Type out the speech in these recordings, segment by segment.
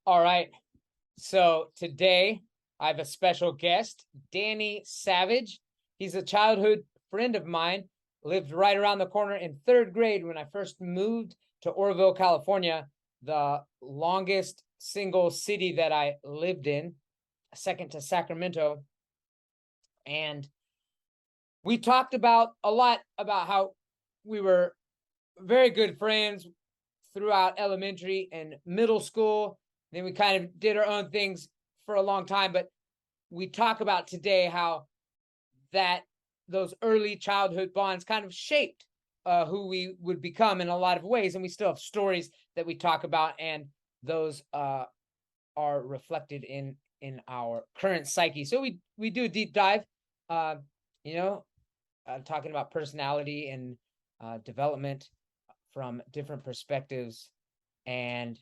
All right. So today I have a special guest, Danny Savage. He's a childhood friend of mine, lived right around the corner in third grade when I first moved to Oroville, California, the longest single city that I lived in, second to Sacramento. And we talked about a lot about how we were very good friends throughout elementary and middle school. Then we kind of did our own things for a long time, but we talk about today how those early childhood bonds kind of shaped who we would become in a lot of ways. And we still have stories that we talk about, and those are reflected in our current psyche. So we do a deep dive, talking about personality and development from different perspectives. And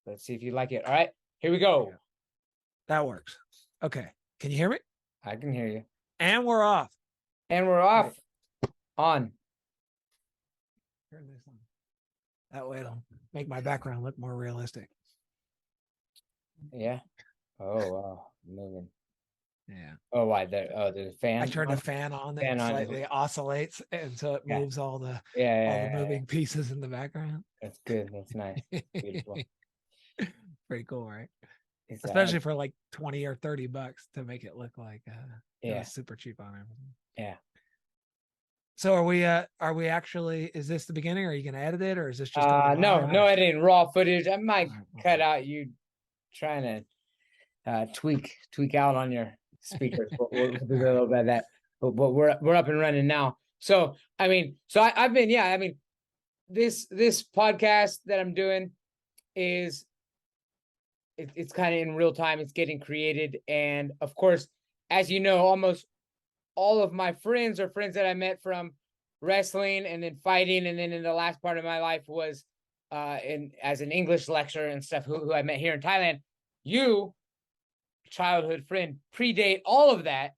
let's see if you like it. All right, here we go. That works. Okay. Can you hear me? I can hear you. And we're off. And we're off. Right. On. Turn this on. That way it'll make my background look more realistic. Yeah. Oh, wow. Moving. Yeah. Oh, why? There's a fan. I turned the fan on that slightly oscillates, and so it moves all the moving pieces in the background. That's good. That's nice. Beautiful. Pretty cool, right? Especially for like 20 or 30 bucks to make it look like it was super cheap on everything. Yeah. So are we actually, is this the beginning? Or are you gonna edit it, or is this just no editing, raw footage? I might cut out you trying to tweak out on your speakers. We'll do a little bit of that. But we're up and running now. So I've been this podcast that I'm doing is it's kind of in real time. It's getting created, and of course, as you know, almost all of my friends are friends that I met from wrestling and then fighting, and then in the last part of my life was as an English lecturer and stuff who I met here in Thailand. You, childhood friend, predate all of that.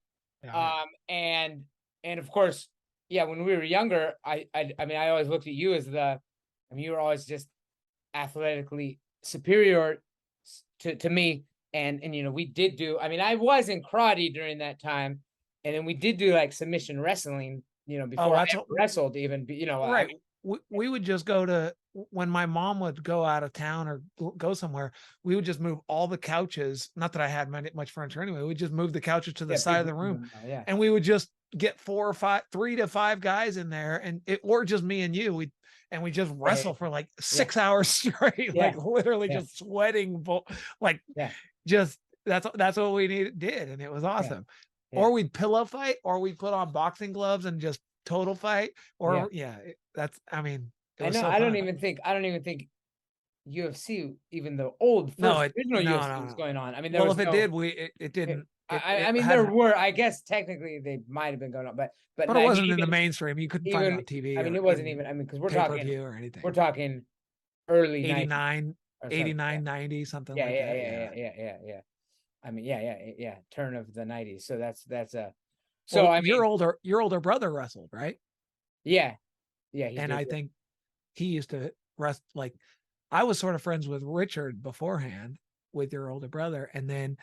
Yeah. And of course, when we were younger, I always looked at you as you were always just athletically superior to me, and we did do, I was in karate during that time, and then we did do like submission wrestling, before I wrestled even, right. We would just go to, when my mom would go out of town or go somewhere, we would just move all the couches. Not that I had much furniture anyway. We just moved the couches to the side of the room, and we would just get 3 to 5 guys in there, or just me and you. We just wrestle for like 6 hours straight, like literally just sweating, just that's what we did, and it was awesome. Yeah. Or we'd pillow fight, or we'd put on boxing gloves and just total fight, or I don't even think UFC, even the old original UFC was going on. It didn't. There were, I guess technically they might have been going on, but it wasn't in the mainstream. You couldn't find it on TV. It wasn't even. Because we're talking or anything. We're talking early 89, 90, something like that. Yeah. Turn of the 90s. So that's your older brother wrestled, right? Yeah. And I think he used to wrestle. Like, I was sort of friends with Richard beforehand, with your older brother, and then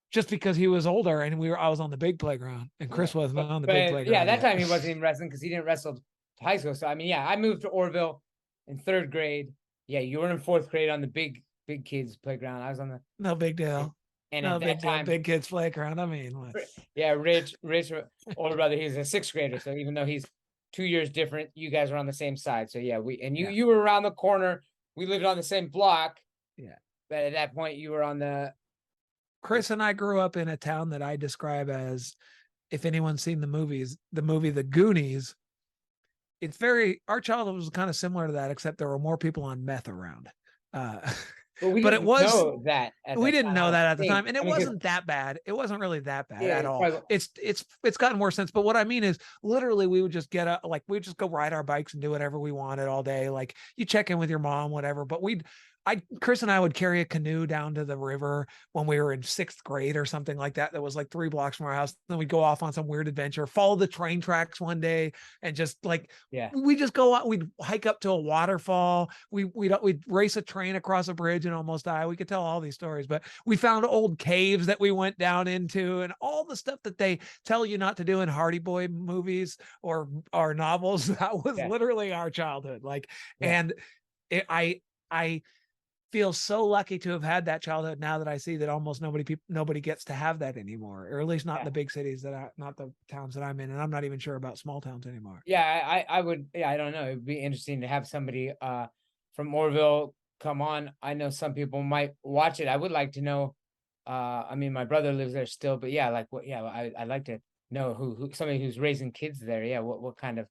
just because he was older and I was on the big playground and Chris wasn't on the big playground. Yeah, that time he wasn't even wrestling because he didn't wrestle to high school. So I moved to Oroville in third grade. Yeah, you were in fourth grade on the big kids playground. I was on the no big deal. And no big deal, big kids playground. Rich older brother, he's a sixth grader. So even though he's 2 years different, you guys are on the same side. So you were around the corner. We lived on the same block. Yeah. But at that point you were on the. Chris and I grew up in a town that I describe as, if anyone's seen the movie The Goonies, our childhood was kind of similar to that, except there were more people on meth around. But it was know that we didn't know that at the time, and it wasn't that bad. It wasn't really that bad at all. Probably. It's gotten more sense. But what I mean is, literally, we would just we'd just go ride our bikes and do whatever we wanted all day. Like, you check in with your mom, whatever. But Chris and I would carry a canoe down to the river when we were in 6th grade or something like that. That was like 3 blocks from our house. Then we'd go off on some weird adventure, follow the train tracks one day, and just like, we just go out. We'd hike up to a waterfall. We'd race a train across a bridge and almost die. We could tell all these stories, but we found old caves that we went down into, and all the stuff that they tell you not to do in Hardy Boy movies or novels. That was literally our childhood. Like, and I feel so lucky to have had that childhood now that I see that almost nobody gets to have that anymore, or at least not in the big cities not the towns that I'm in. And I'm not even sure about small towns anymore. Yeah, I would, I don't know. It'd be interesting to have somebody from Orville come on. I know some people might watch it. I would like to know, I mean, my brother lives there still, but yeah, like I'd like to know who somebody who's raising kids there. Yeah. What kind of,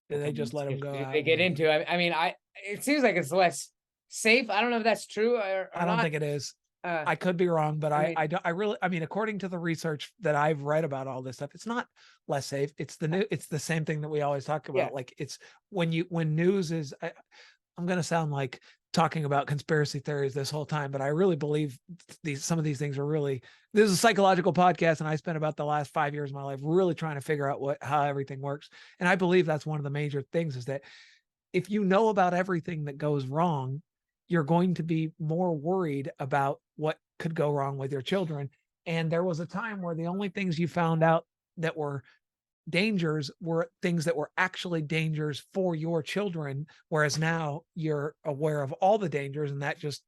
do they just let them go out? They get into, I mean, it seems like it's less safe. I don't know if that's true or I don't think it is. I could be wrong, but I really, according to the research that I've read about all this stuff, it's not less safe. It's the same thing that we always talk about. Like, it's when news is, I'm going to sound like talking about conspiracy theories this whole time, but I really believe some of these things are really, this is a psychological podcast. And I spent about the last 5 years of my life really trying to figure out how everything works. And I believe that's one of the major things, is that if you know about everything that goes wrong, you're going to be more worried about what could go wrong with your children. And there was a time where the only things you found out that were dangers were things that were actually dangers for your children. Whereas now you're aware of all the dangers, and that just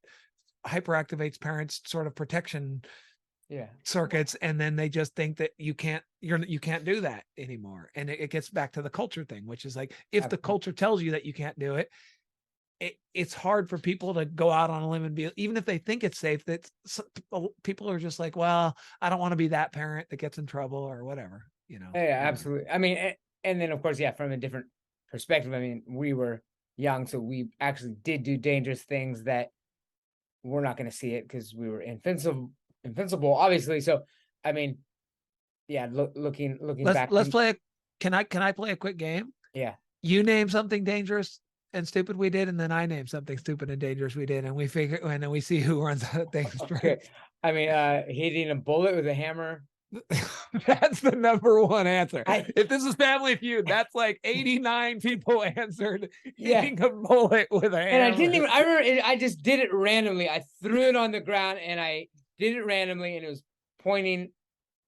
hyperactivates parents' sort of protection circuits. And then they just think that you can't do that anymore. And it gets back to the culture thing, which is like, if the culture tells you that you can't do it, it's hard for people to go out on a limb and be, even if they think it's safe, that people are just like, well, I don't want to be that parent that gets in trouble or whatever, you know? Yeah, absolutely. I mean, and then of course, from a different perspective, I mean, we were young, so we actually did do dangerous things that we're not going to see it because we were invincible, obviously. So, I mean, looking back. Let's play can I play a quick game? Yeah. You name something dangerous and stupid we did, and then I name something stupid and dangerous we did, and then we see who runs out of things straight. Okay. I mean, hitting a bullet with a hammer. That's the number one answer. If this is Family Feud, that's like 89 people answered hitting a bullet with a hammer. And I remember I just did it randomly. I threw it on the ground and I did it randomly, and it was pointing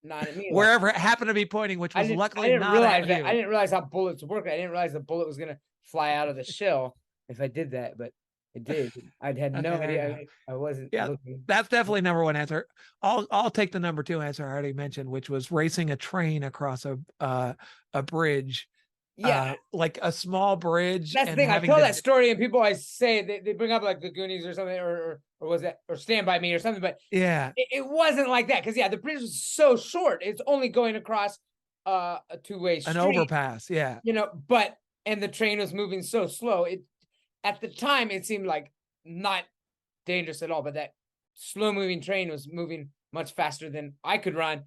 not at me. Wherever it happened to be pointing, which was luckily not at you. I didn't realize how bullets work. I didn't realize the bullet was going to fly out of the shell if I did that, but it did. I had no idea. I wasn't looking. That's definitely number one answer. I'll take the number two answer I already mentioned, which was racing a train across a bridge. Like a small bridge. That's the thing. I tell that story, and people always say they bring up like the Goonies or something, or was that, or Stand By Me or something, but it wasn't like that, because the bridge was so short. It's only going across a two-way street, an overpass. But and the train was moving so slow. At the time, it seemed like not dangerous at all, but that slow-moving train was moving much faster than I could run.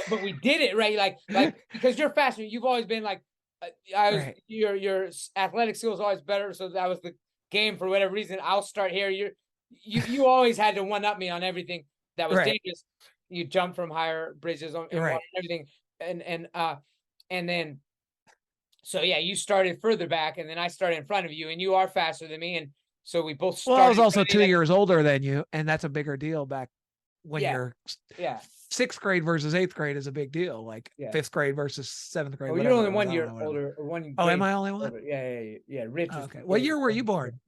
but we did it, right? Like because you're faster. You've always been like, your athletic skills always better. So that was the game for whatever reason. I'll start here. You always had to one up me on everything that was dangerous. You jump from higher bridges on and everything, and then. So you started further back, and then I started in front of you, and you are faster than me, and so we both started. Well, I was also 2 years older than you, and that's a bigger deal back when you're 6th grade versus 8th grade is a big deal. Like 5th grade versus 7th grade. Well, you're only 1 year older. Oh, am I only one? Older. Yeah. Rich. Okay. What year were you born?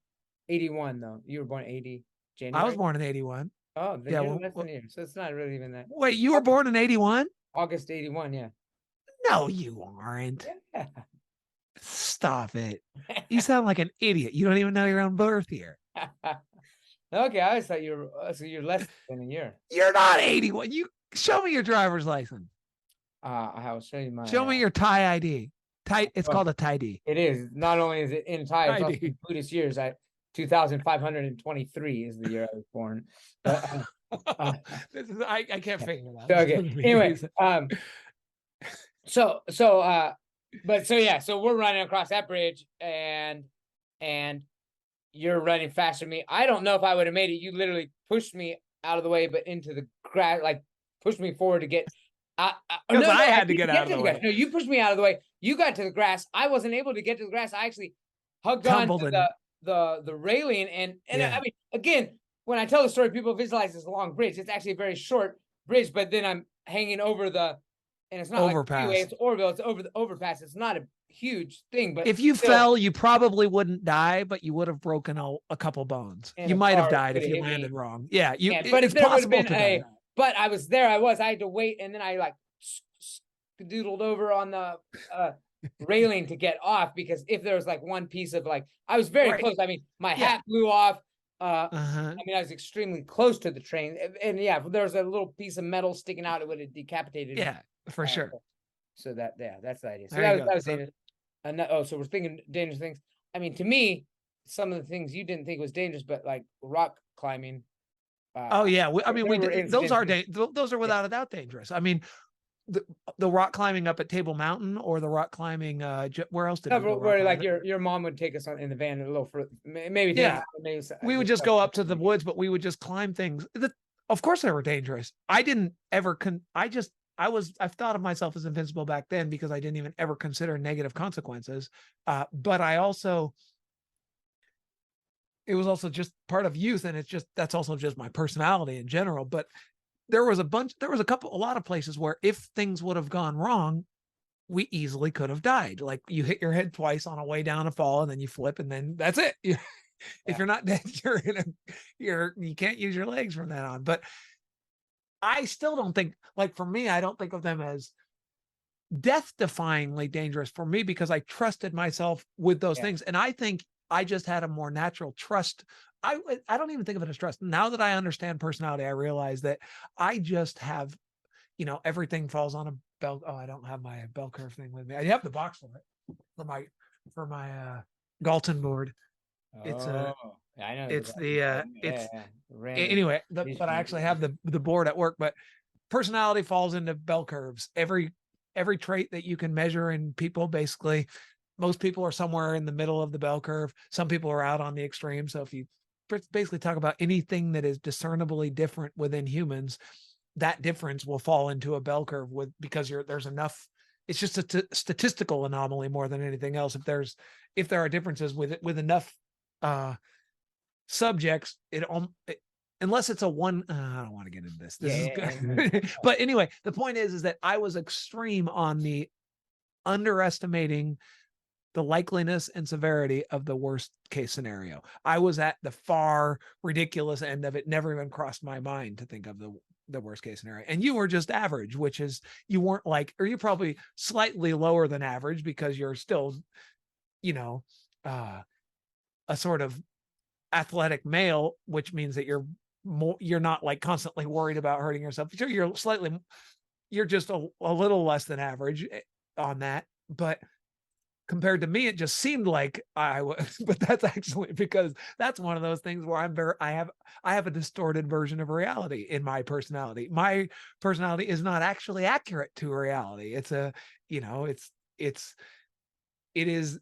81 though. You were born 80 January. I was born in 81. Oh, then you're less than a year, so it's not really even that. Wait, you were born in 81? August 81. Yeah. No, you aren't. Yeah. Stop it. You sound like an idiot. You don't even know your own birth year. Okay, I always thought you're less than a year. You're not 81. You show me your driver's license. I will show you my. Show me your Thai ID. It's called a Thai ID. It is. Not only is it in Thai, it's also Buddhist years. 2,523 is the year I was born. But, I can't figure that. Okay. Anyway, so we're running across that bridge, and you're running faster than me. I don't know if I would have made it. You literally pushed me out of the way, but into the grass, like pushed me forward to get. Because No, I no, had to didn't get out of the grass. way. No, you pushed me out of the way. You got to the grass. I wasn't able to get to the grass. I actually hugged on Tumbled to and the railing, and Yeah. I mean, again, when I tell the story, people visualize this long bridge. It's actually a very short bridge, but then I'm hanging over the, and it's not like a Overpass. freeway, it's Orville. It's over the overpass. It's not a huge thing, but if you still, fell, you probably wouldn't die, but you would have broken a couple bones. and You a might have car died could if have you hit me. landed wrong. Yeah, Yeah, but it's if there would have possible been to die. but I was there. I had to wait, and then I like doodled over on the railing to get off, because if there was like one piece of like, I was very Right. close. I mean, my Yeah. hat blew off. Uh-huh. I mean, I was extremely close to the train, and yeah, if there was a little piece of metal sticking out, it would have decapitated me. Yeah, for sure. So that's the idea. So There you that was go. dangerous. Oh, so we're thinking dangerous things. I mean, to me, some of the things you didn't think was dangerous, but like rock climbing. Oh yeah, I mean, those are interesting. without a doubt dangerous. I mean, the rock climbing up at Table Mountain, or the rock climbing where else did we No, go? where like your mom would take us on in the van a little further, maybe. Yeah, maybe we would just go up to the woods, but we would just climb things that, of course, they were dangerous. I didn't ever I've thought of myself as invincible back then because I didn't even ever consider negative consequences. But I also, it was also just part of youth, and that's also just my personality in general. But there was a lot of places where if things would have gone wrong, we easily could have died. Like you hit your head twice on a way down a fall, and then you flip, and then that's it. If you're not dead, you can't use your legs from that on. But I still don't think, like for me, I don't think of them as death-defyingly dangerous for me, because I trusted myself with those things. And I think I just had a more natural trust. I don't even think of it as trust. Now that I understand personality, I realize that I just have, everything falls on a bell. Oh, I don't have my bell curve thing with me. I have the box for it for my Galton board. It's I know. It's the anyway, but I actually have the board at work. But personality falls into bell curves. Every trait that you can measure in people, basically, most people are somewhere in the middle of the bell curve. Some people are out on the extreme. So if you basically talk about anything that is discernibly different within humans, that difference will fall into a bell curve because there's enough. It's just a statistical anomaly more than anything else. If there are differences with enough subjects, unless it's a one, I don't want to get into this. This is good. But anyway, the point is that I was extreme on the underestimating the likeliness and severity of the worst case scenario. I was at the far ridiculous end of it. Never even crossed my mind to think of the worst case scenario. And you were just average, which is, you weren't like, or you're probably slightly lower than average because you're still, a sort of athletic male, which means that you're not like constantly worried about hurting yourself. You're just a little less than average on that. But compared to me, it just seemed like I was, but that's actually because that's one of those things where I have a distorted version of reality in my personality. My personality is not actually accurate to reality. It's it is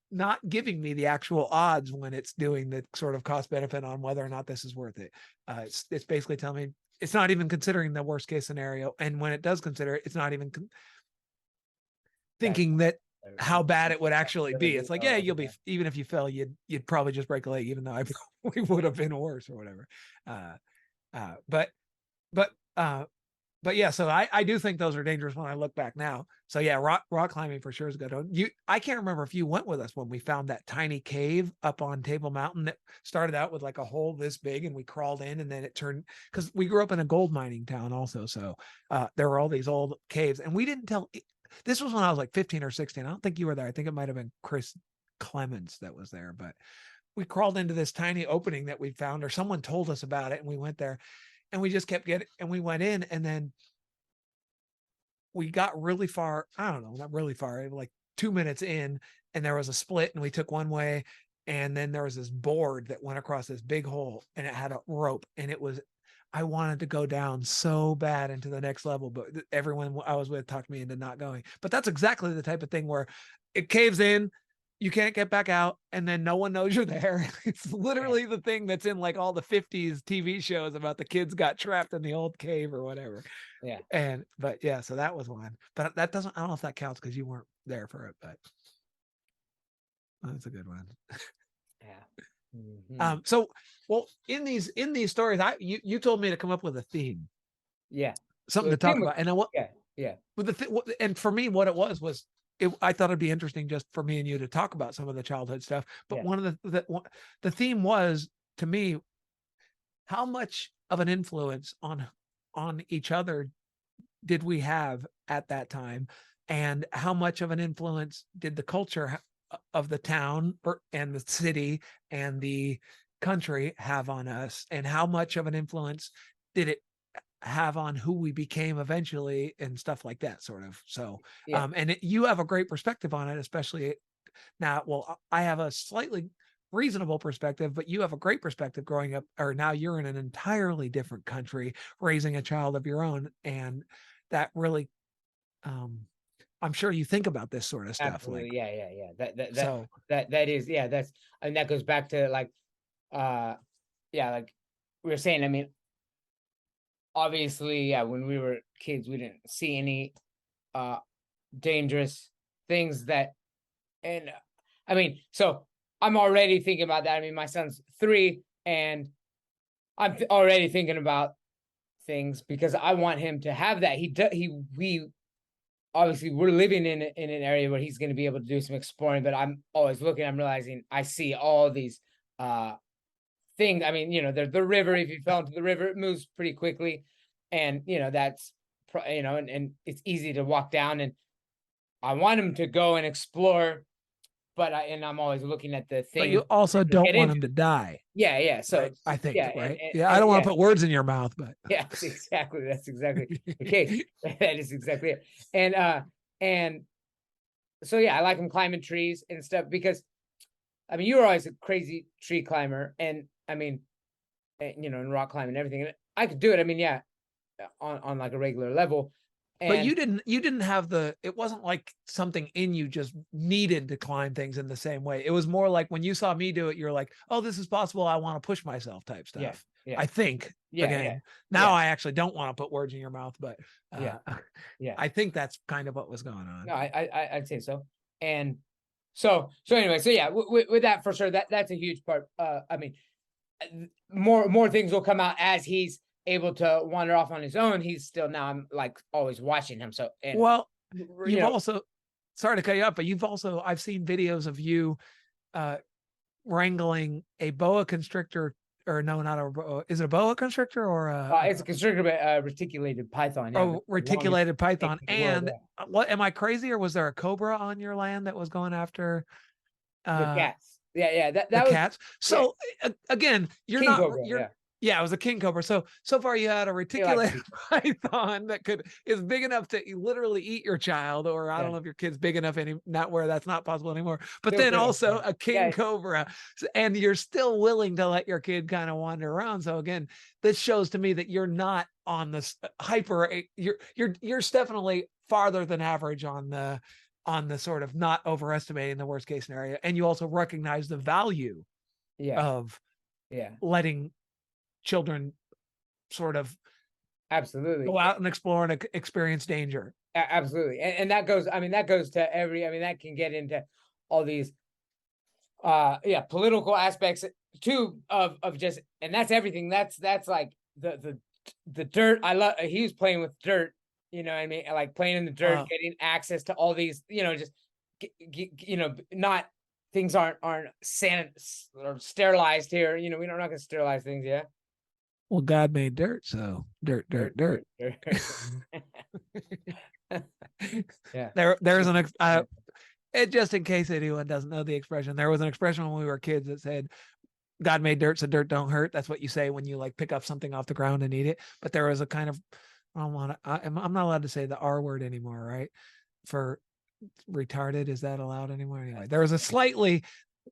not giving me the actual odds when it's doing the sort of cost benefit on whether or not this is worth it. It's basically telling me it's not even considering the worst case scenario. And when it does consider it, it's not even thinking that how bad it would actually be. It's like, yeah, you'll be, even if you fell, you'd probably just break a leg, even though I probably would have been worse or whatever. But yeah, so I do think those are dangerous when I look back now. So yeah, rock climbing for sure is good. I can't remember if you went with us when we found that tiny cave up on Table Mountain that started out with like a hole this big, and we crawled in, and then it turned, because we grew up in a gold mining town also. So there were all these old caves, and we didn't tell. This was when I was like 15 or 16. I don't think you were there. I think it might've been Chris Clemens that was there, but we crawled into this tiny opening that we found, or someone told us about it, and we went there. And we just kept getting, and we went in, and then we got really far. I don't know, not really far, like 2 minutes in, and there was a split, and we took one way, and then there was this board that went across this big hole, and it had a rope, and I wanted to go down so bad into the next level, but everyone I was with talked me into not going. But that's exactly the type of thing where it caves in, you can't get back out, and then no one knows you're there. It's literally the thing that's in like all the 50s TV shows about the kids got trapped in the old cave or whatever. Yeah. But yeah, so that was one. But that doesn't, I don't know if that counts because you weren't there for it, but that's a good one. Yeah. So well, in these stories, you told me to come up with a theme. Yeah. Something to talk about. And then yeah. With and for me, what it was I thought it'd be interesting just for me and you to talk about some of the childhood stuff. But one of the theme was, to me, how much of an influence on each other did we have at that time, and how much of an influence did the culture of the town and the city and the country have on us, and how much of an influence did it have on who we became eventually and stuff like that, sort of. So and you have a great perspective on it, especially now. Well, I have a slightly reasonable perspective, but you have a great perspective growing up, or now you're in an entirely different country raising a child of your own, and that really I'm sure you think about this sort of stuff. Absolutely. Like, yeah. That is, that's, and that goes back to like like we were saying, I mean, obviously, when we were kids, we didn't see any dangerous things that, and I mean, so I'm already thinking about that. I mean, my son's 3, and I'm already thinking about things because I want him to have that. We obviously we're living in an area where he's going to be able to do some exploring, but I'm always looking, I'm realizing I see all these things. I mean, the river, if you fell into the river, it moves pretty quickly, and that's and it's easy to walk down, and I want him to go and explore, but I'm always looking at the thing. But you also don't want him to die. Yeah. So right? I think, right? And I don't want to put words in your mouth, but that's exactly the case. That is exactly it. And so I like him climbing trees and stuff because, I mean, you were always a crazy tree climber, and I mean, and rock climbing and everything. And I could do it. I mean, on like a regular level. But you didn't have it wasn't like something in you just needed to climb things in the same way. It was more like when you saw me do it, you're like, oh, this is possible. I want to push myself type stuff. I think. Now I actually don't want to put words in your mouth, but I think that's kind of what was going on. No, I'd say so. And so anyway, with that, for sure, that's a huge part. I mean, more things will come out as he's able to wander off on his own. He's still, now I'm like always watching him. So, you've also, sorry to cut you up, but I've seen videos of you wrangling a boa constrictor, or no, not a boa. Is it a boa constrictor or it's a constrictor, but reticulated python. Reticulated python. And what, am I crazy, or was there a cobra on your land that was going after the cats? That was cats. So again, you're King not cobra, it was a king cobra. So far you had a reticulated python that is big enough to literally eat your child, or I don't know if your kid's big enough not where that's not possible anymore. But then also a king cobra, and you're still willing to let your kid kind of wander around. So again, this shows to me that you're not on this hyper. You're definitely farther than average on the sort of not overestimating the worst case scenario, and you also recognize the value of letting children sort of absolutely go out and explore and experience danger. Absolutely. And that goes, I mean, that goes to that can get into all these political aspects too, of just, and that's everything. That's like the dirt. I love, he was playing with dirt, you know what I mean? Like playing in the dirt, getting access to all these, just not, things aren't or sterilized here. We're not gonna sterilize things. Well, God made dirt, so dirt. There's an just in case anyone doesn't know the expression, there was an expression when we were kids that said, God made dirt, so dirt don't hurt. That's what you say when you like pick up something off the ground and eat it. But there was a kind of, I'm not allowed to say the R word anymore, right? For retarded, is that allowed anymore? Anyway, there was a slightly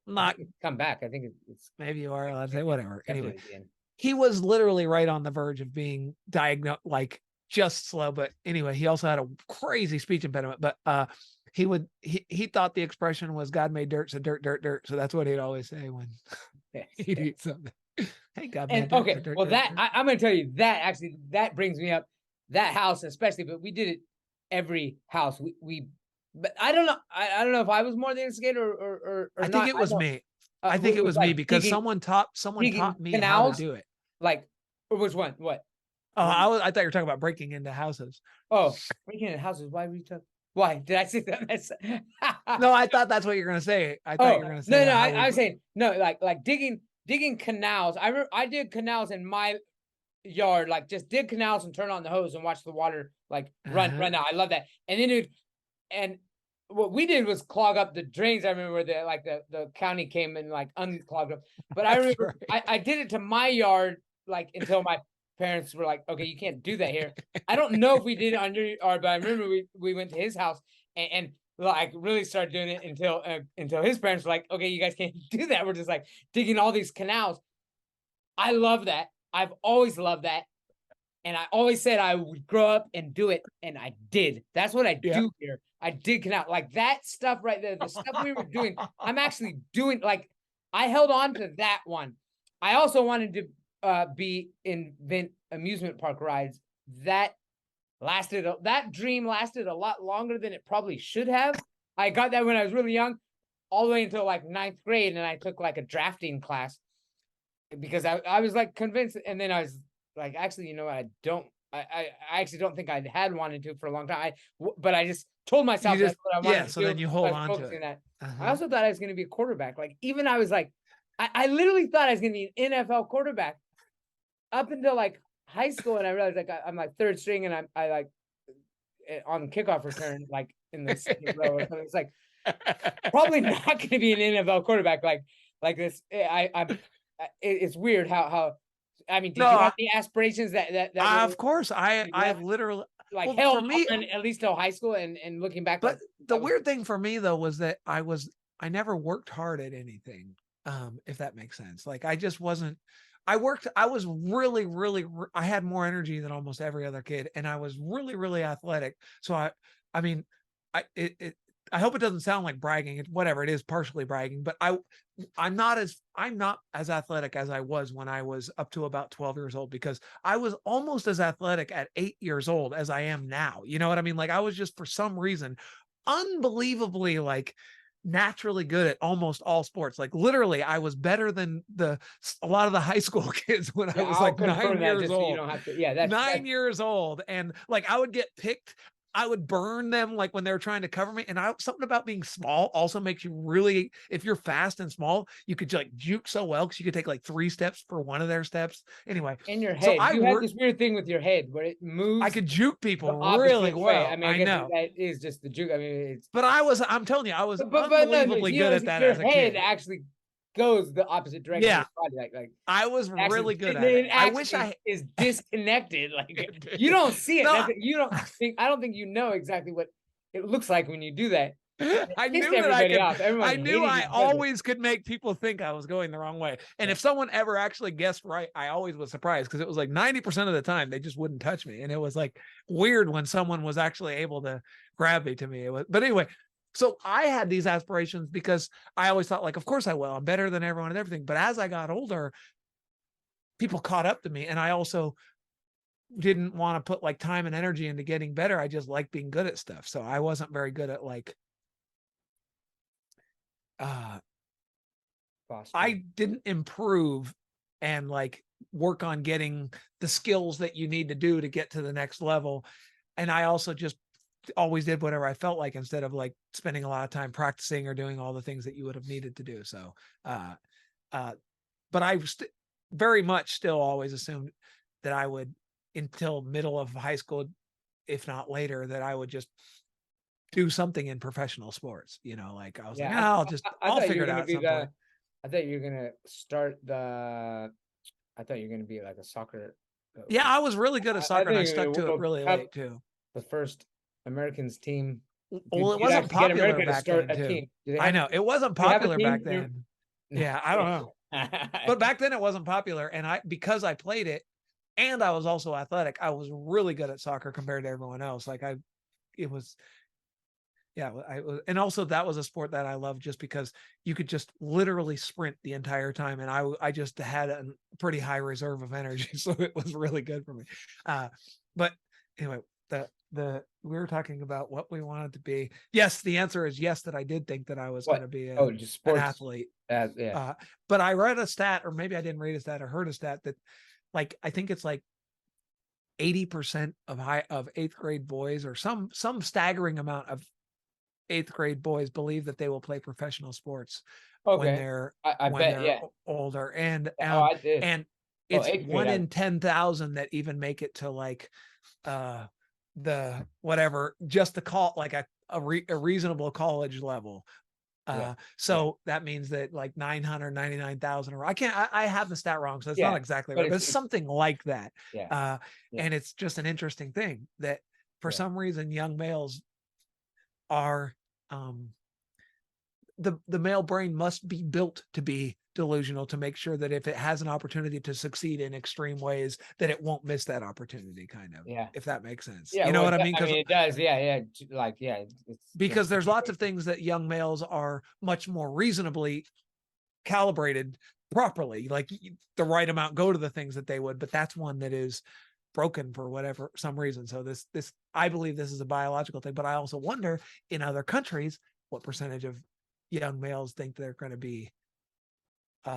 not come back. I think it's maybe you are allowed to say whatever. Anyway, he was literally right on the verge of being diagnosed, like just slow. But anyway, he also had a crazy speech impediment. But he thought the expression was God made dirt, so dirt, dirt, dirt. So that's what he'd always say when he'd eat something. Hey, God made And dirt, okay, so dirt, well, dirt, that dirt. I'm going to tell you that actually that brings me up that house especially, but we did it every house. But I don't know. I don't know if I was more the instigator or I think not. it I was know me. I think it was was me like because someone digging taught me how to canals, do it. like, or which one? What? Oh, What? I thought you were talking about breaking into houses. Oh, breaking into houses. Why were you talking? Why did I say that? No, I thought that's what you're gonna say. I thought Oh, you were gonna say no, how I was saying no, like digging canals. I did canals in my yard, like just dig canals and turn on the hose and watch the water like run out. I love that. And then and what we did was clog up the drains. I remember the county came and like unclogged them. But I remember I did it to my yard like until my parents were like, okay, you can't do that here. I don't know if we did it on your yard, but I remember we went to his house and like really started doing it until his parents were like, okay, you guys can't do that. We're just like digging all these canals. I love that. I've always loved that. And I always said I would grow up and do it, and I did. That's what I Yeah. do here. I dig canal, like that stuff right there. The stuff we were doing, I'm actually doing. Like I held on to that one. I also wanted to invent amusement park rides. That dream lasted a lot longer than it probably should have. I got that when I was really young, all the way until like 9th grade, and I took like a drafting class because I was like convinced, and then I was like, actually, you know what? I actually don't think I had wanted to for a long time. But I just told myself that's what I wanted to so do. then you hold on to it. That. I also thought I was going to be a quarterback. Like even I was like, I literally thought I was going to be an NFL quarterback up until like high school, and I realized like I'm like third string, and I like on kickoff return like in the second row or something. It's like probably not going to be an NFL quarterback like this. It's weird how. I mean, did you have any aspirations that of course I literally like held for me on, at least till high school and looking back. But the weird thing for me though was that I never worked hard at anything. If that makes sense. Like I just wasn't. I was really I had more energy than almost every other kid, and I was really athletic. So I mean, I hope it doesn't sound like bragging. It's whatever it is, partially bragging, but I'm not as athletic as I was when I was up to about 12 years old, because I was almost as athletic at 8 years old as I am now. You know what I mean? Like I was just for some reason unbelievably like naturally good at almost all sports. Like literally I was better than a lot of the high school kids when I was like 9 years old. So you don't have to, that's 9 years old. And like I would get picked, I would burn them like when they were trying to cover me. And something about being small also makes you really, if you're fast and small, you could like juke so well because you could take like 3 steps for one of their steps. Anyway, in your head, so you have this weird thing with your head where it moves. I could juke people really well. I mean, I guess that is just the juke. I mean, but I'm telling you, I was unbelievably good at that as a kid. Your head actually goes the opposite direction. Yeah, like I was really good at it. I wish is disconnected. Like you don't see it. No, you don't think. I don't think you know exactly what it looks like when you do that. I knew that I knew I always could make people think I was going the wrong way. And if someone ever actually guessed right, I always was surprised because it was like 90% of the time they just wouldn't touch me. And it was like weird when someone was actually able to grab me to me. But anyway, so I had these aspirations because I always thought like, of course I will. I'm better than everyone and everything. But as I got older, people caught up to me. And I also didn't want to put like time and energy into getting better. I just like being good at stuff. So I wasn't very good at like, I didn't improve and like work on getting the skills that you need to do to get to the next level. And I also just always did whatever I felt like instead of like spending a lot of time practicing or doing all the things that you would have needed to do. So, but I very much still always assumed that I would, until middle of high school, if not later, that I would just do something in professional sports. You know, like I was like, I'll figure it out at some point. I thought you were gonna start I thought you were gonna be like a soccer. Yeah, I was really good at soccer, and I stuck to it really late too. The first Americans team. Well, it wasn't popular back then too. I know it wasn't popular back then. Yeah, I don't know. But back then it wasn't popular, and because I played it, and I was also athletic, I was really good at soccer compared to everyone else. Like it was. Yeah, and also that was a sport that I loved just because you could just literally sprint the entire time, and I just had a pretty high reserve of energy, so it was really good for me. But anyway, we were talking about what we wanted to be. Yes, the answer is yes, that I did think that I was going to be just an sports athlete. yeah. But I read a stat, or maybe I didn't read a stat or heard a stat that, like, I think it's like 80% of eighth grade boys, or some staggering amount of eighth grade boys, believe that they will play professional sports when Okay. they're I bet, yeah. older, and I did. and it's eighth grade, 1 in 10,000 that even make it to like the whatever, just to call like a reasonable college level. So that means that like 999,000, or I have the stat wrong, so it's not exactly right, but it's something like that. And it's just an interesting thing that for some reason young males are the male brain must be built to be delusional, to make sure that if it has an opportunity to succeed in extreme ways, that it won't miss that opportunity, kind of. If that makes sense. You know what I mean? I mean, it does. Like, because there's lots of things that young males are much more reasonably calibrated properly, like the right amount go to the things that they would, but that's one that is broken for whatever some reason. So this I believe this is a biological thing, but I also wonder in other countries what percentage of young males think they're going to be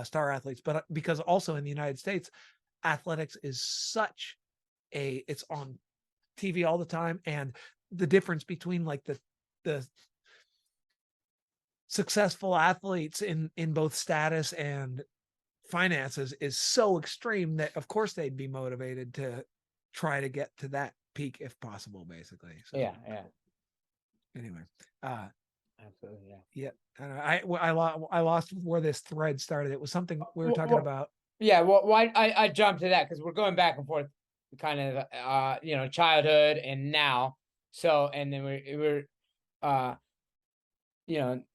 star athletes. But because also in the United States, athletics is such it's on TV all the time, and the difference between like the successful athletes in both status and finances is so extreme that of course they'd be motivated to try to get to that peak if possible, basically. So anyway, absolutely, I lost where this thread started. It was something we were talking about. Well, I jumped to that because we're going back and forth, kind of childhood and now. So, and then we're that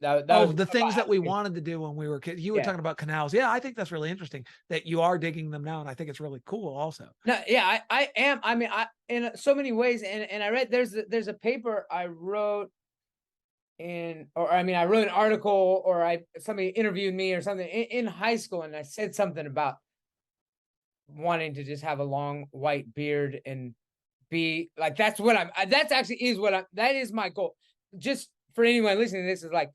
was the things that we wanted to do when we were kids. You were talking about canals. Yeah, I think that's really interesting that you are digging them now, and I think it's really cool also. No, I am. I mean, in so many ways, and I read there's a paper I wrote I wrote an article, or somebody interviewed me or something in high school, and I said something about wanting to just have a long white beard and be like, that is my goal. Just for anyone listening to this, is like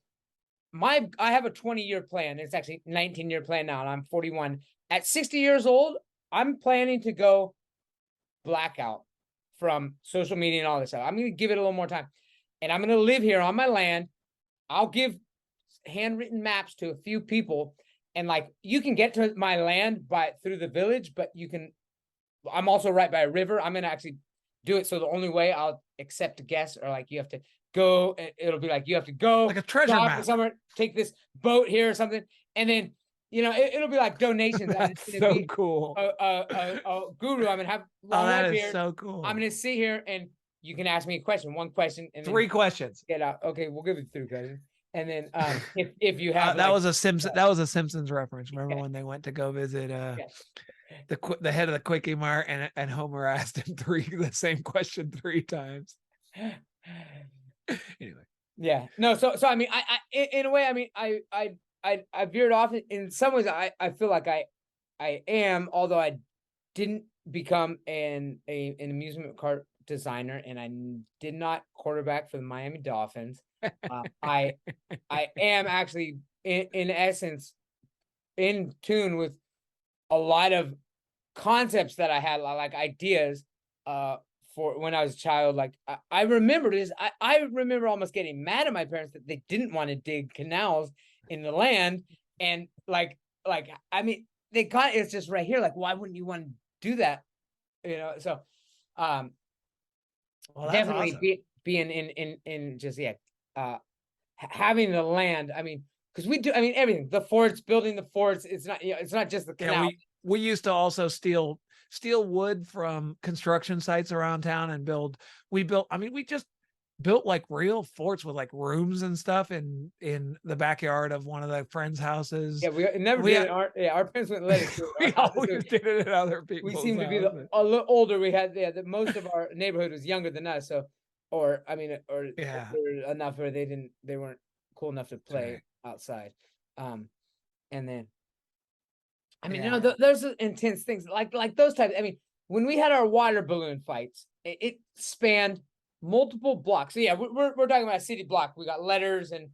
I have a 20-year plan. It's actually 19-year plan now, and I'm 41. At 60 years old, I'm planning to go blackout from social media and all this stuff. I'm going to give it a little more time, and I'm going to live here on my land. I'll give handwritten maps to a few people, and like, you can get to my land through the village, but I'm also right by a river. I'm going to actually do it. So the only way I'll accept guests are like, you have to go, it'll be like, you have to go like a treasure map somewhere, take this boat here or something. And then, it'll be like donations. That's so cool. A guru. I'm going to have long that is beard. So cool. I'm going to sit here and you can ask me one question, and 3 questions. Get out. Okay, we'll give you 3 questions. And then if you have that was a Simpsons reference. Remember when they went to go visit the head of the Quickie Mart, and Homer asked him the same question 3 times. Anyway. Yeah. No, so I mean, I in a way, I mean, I veered off. In some ways, I feel like I am, although I didn't become an amusement park designer, and I did not quarterback for the Miami Dolphins. I am actually in essence in tune with a lot of concepts that I had, like ideas for when I was a child. Like I remember this. I remember almost getting mad at my parents that they didn't want to dig canals in the land, and like I mean, it's just right here. Like, why wouldn't you want to do that? So well, definitely awesome. being in just having the land. I mean, because we do. I mean, everything. The forts, building the forts. It's not just the canal. Yeah, we used to also steal wood from construction sites around town and build. We just built like real forts with like rooms and stuff in the backyard of one of the friends' houses. Yeah, we never did it. Our parents wouldn't let us do it. We always did it at other people's We seemed to be houses. a little older. We had most of our neighborhood was younger than us, so or I mean, or Yeah. enough where they weren't cool enough to That's play right. outside. And then I mean, Yeah. there's intense things like those types. I mean, when we had our water balloon fights, it spanned multiple blocks. So yeah, we're talking about a city block. We got letters and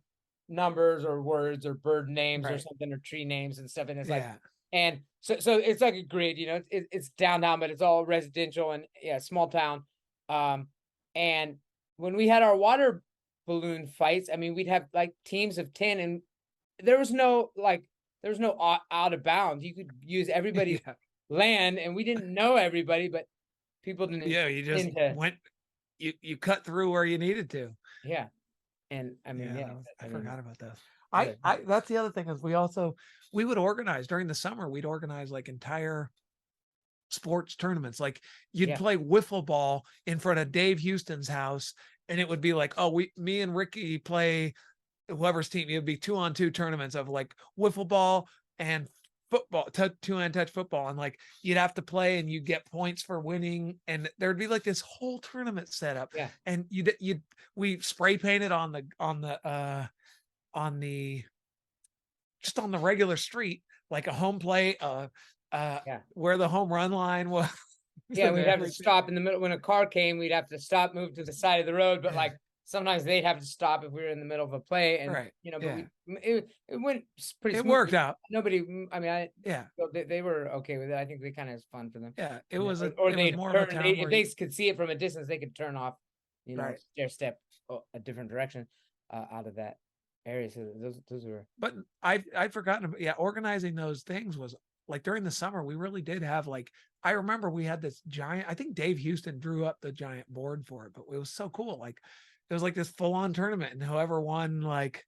numbers or words or bird names or Right. something or tree names and stuff. And it's like, Yeah. and so it's like a grid. It's downtown, but it's all residential and yeah, small town. And when we had our water balloon fights, I mean, we'd have like teams of 10, and there was no like there's no out of bounds. You could use everybody's Yeah. land, and we didn't know everybody, but people didn't Yeah. You just tend to, went, you cut through where you needed to. yeah. And I mean, Yeah, yeah, I I mean, forgot about this. yeah, I that's the other thing is we would organize during the summer. We'd organize like entire sports tournaments. Like you'd yeah, play wiffle ball in front of Dave Houston's house, and it would be like, oh, me and Ricky play whoever's team. It would be 2-on-2 tournaments of like wiffle ball and football, two-hand touch football, and like you'd have to play, and you get points for winning, and there'd be like this whole tournament set up, yeah, and we spray painted on the just on the regular street, like a home plate, yeah. where the home run line was Yeah, and we'd have to everything. stop in the middle when a car came. We'd have to stop, move to the side of the road. But like sometimes they'd have to stop if we were in the middle of a play, and Right. but Yeah. it went pretty It smooth. worked out. Nobody, I mean, Yeah. they were okay with it. I think they kind of has fun for them. Yeah. Or It was they'd more of a turn. town If where they could see it from a distance, they could turn off, right. their step a different direction out of that area. So those were, But I'd forgotten about, yeah, organizing those things was like during the summer, we really did have like, I remember we had this giant, I think Dave Houston drew up the giant board for it, but it was so cool. Like it was like this full on tournament, and whoever won, like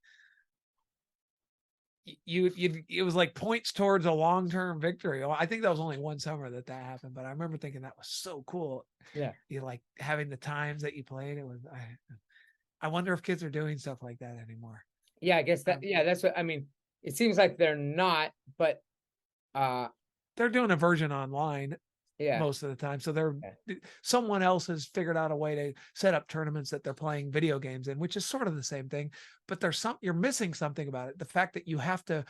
it was like points towards a long-term victory. Well, I think that was only one summer that happened, but I remember thinking that was so cool. yeah. You like having the times that you played. It was, I wonder if kids are doing stuff like that anymore. Yeah, I guess that, Um, yeah, that's what I mean. It seems like they're not, but uh they're doing a version online yeah, most of the time. So yeah, someone else has figured out a way to set up tournaments that they're playing video games in, which is sort of the same thing, but you're missing something about it. The fact that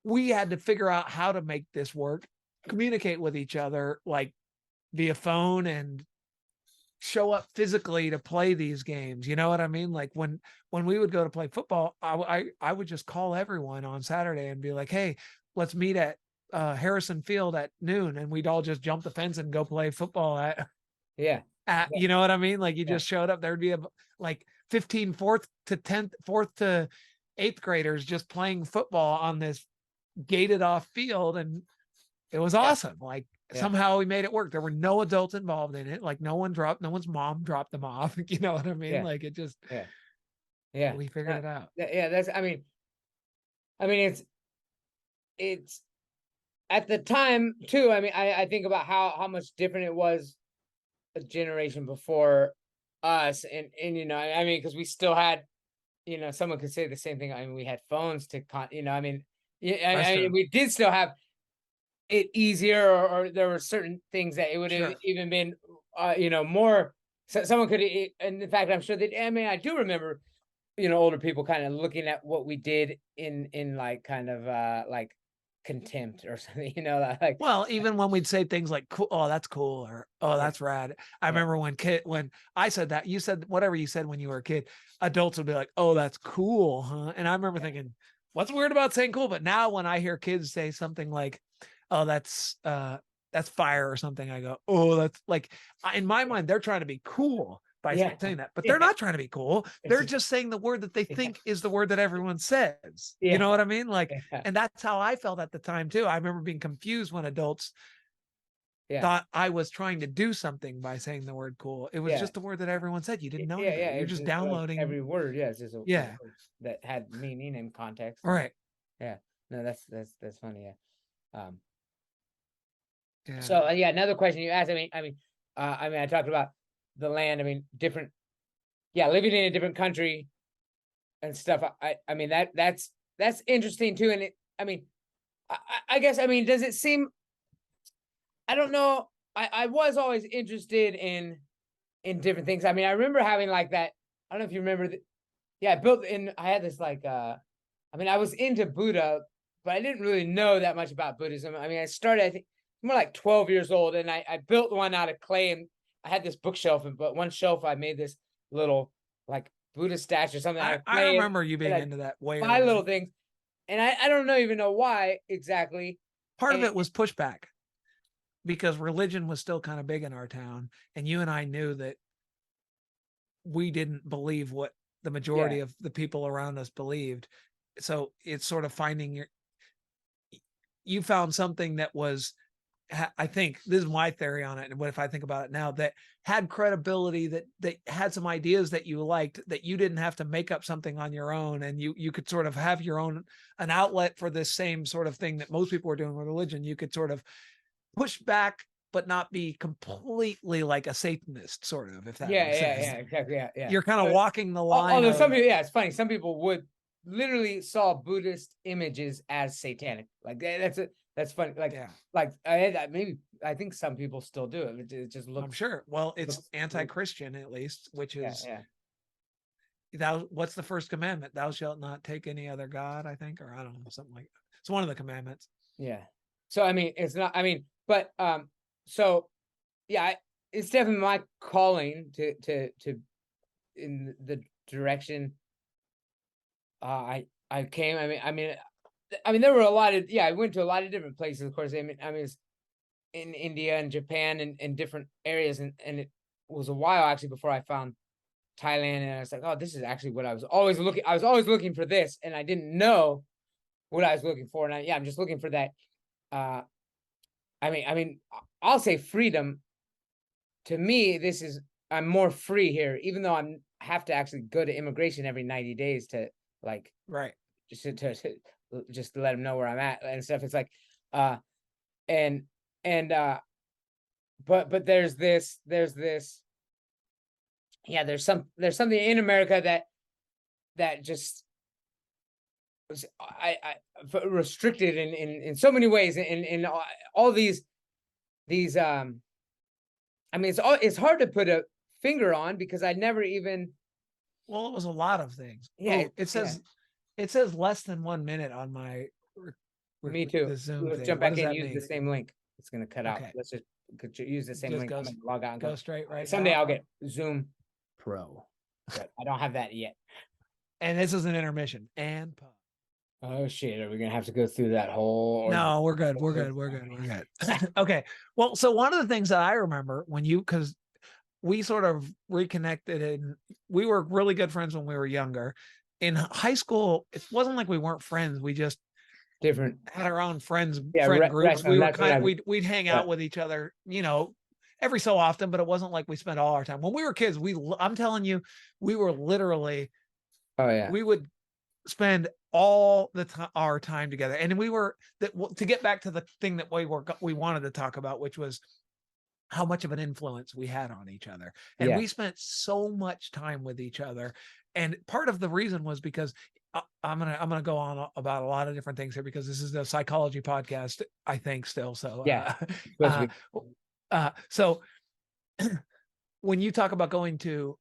we had to figure out how to make this work, communicate with each other, like via phone, and show up physically to play these games. You know what I mean? Like when we would go to play football, I would just call everyone on Saturday and be like, hey, let's meet at Harrison Field at noon, and we'd all just jump the fence and go play football yeah, yeah, you know what I mean? Like you yeah, just showed up, there'd be like 15 fourth to eighth graders just playing football on this gated off field, and it was yeah, awesome. Like yeah, somehow we made it work. There were no adults involved in it. Like no one's mom dropped them off. You know what I mean? yeah, Like it just, yeah, yeah. we figured it out. Yeah, that's, I mean, it's at the time too. I mean, I think about how much different it was a generation before us, and I mean, because we still had, someone could say the same thing. I mean, we had phones to I mean, yeah, That's true. we did still have it easier, or there were certain things that it would have Sure. even been, more. So someone could, and in fact, I'm sure that, I mean, I do remember, older people kind of looking at what we did in like kind of like contempt or something, like, Well, even when we'd say things like, cool, oh, that's cool, or oh, yeah, that's rad. I yeah, remember when I said that, you said whatever you said when you were a kid, adults would be like, oh, that's cool, huh? And I remember thinking, what's weird about saying cool? But now when I hear kids say something like, oh, that's fire or something, I go, oh, that's like, in my mind, they're trying to be cool by yeah, saying that, but they're yeah. not trying to be cool. It's They're just, just saying the word that they yeah, think is the word that everyone says. You yeah, know what I mean? Like, yeah, and that's how I felt at the time too. I remember being confused when adults yeah, thought I was trying to do something by saying the word cool. It was yeah, just the word that everyone said. You didn't know any yeah, better. yeah. You're It's just just like downloading. every word. Yeah, it's just a Yeah. word that had meaning and context. And Right. yeah, no, that's funny. Yeah. Yeah. So yeah, another question you asked. I talked about the land. I mean, different. Yeah, living in a different country and stuff. I mean that's interesting too. And I mean, I guess, I mean, does it seem? I don't know. I was always interested in different things. I mean, I remember having like that. I don't know if you remember that. Yeah, I had this like, I mean, I was into Buddha, but I didn't really know that much about Buddhism. I mean, I started, I think, more like 12 years old, and I built one out of clay, and I had this bookshelf, but one shelf I made this little like Buddha statue or something out of I clay, remember you being like into that way 5 early. little things, and I don't even know why exactly. Part of it was pushback because religion was still kind of big in our town, and you and I knew that we didn't believe what the majority of the people around us believed. So it's sort of finding you found something that was, I think this is my theory on it. And what if I think about it now, that had credibility, that had some ideas that you liked, that you didn't have to make up something on your own. And you could sort of have your own, an outlet for this same sort of thing that most people are doing with religion. You could sort of push back, but not be completely like a Satanist, sort of, if that makes sense. Exactly. Yeah. You're kind of walking the line. Although some people, it's funny. Some people would literally saw Buddhist images as satanic. Like that's funny. Like I think some people still do it. It just looks. I'm sure. Well, it's anti-Christian at least, which is what's the first commandment? Thou shalt not take any other God, I think, or I don't know, something like that. It's one of the commandments. Yeah. So I mean, it's not. I mean, but so yeah, it's definitely my calling to in the direction I came. I mean there were a lot of, I went to a lot of different places, of course. I mean it's in India and Japan and different areas, and it was a while actually before I found Thailand, and I was like, oh, this is actually what I was always looking for this, and I didn't know what I was looking for. And I'm just looking for that. I mean, I'll say freedom. To me, I'm more free here, even though I have to actually go to immigration every 90 days to like, right. Just to let them know where I'm at and stuff. It's like, but there's something in America that just I restricted in so many ways, in all these I mean, it's hard to put a finger on because I never even. Well, it was a lot of things. Yeah, it says less than 1 minute on my. Me too. The Zoom Let's thing. jump back in. Use the same link. It's gonna cut out. Okay. Let's just use the same link. Log out and go straight right. Someday I'll get Zoom Pro, but I don't have that yet. And this is an intermission and. Oh shit! Are we gonna have to go through that whole? No, we're good. We're good. Okay. Well, so one of the things that I remember because we sort of reconnected, and we were really good friends when we were younger. In high school, it wasn't like we weren't friends. We just different had our own friend groups. We were we'd hang out with each other, every so often, but it wasn't like we spent all our time. When we were kids, I'm telling you, we were literally. Oh yeah. We would spend all our time together, and we were to get back to the thing that we wanted to talk about, which was how much of an influence we had on each other, and we spent so much time with each other. And part of the reason was because I'm gonna go on about a lot of different things here, because this is a psychology podcast, I think, still. So so when you talk about going to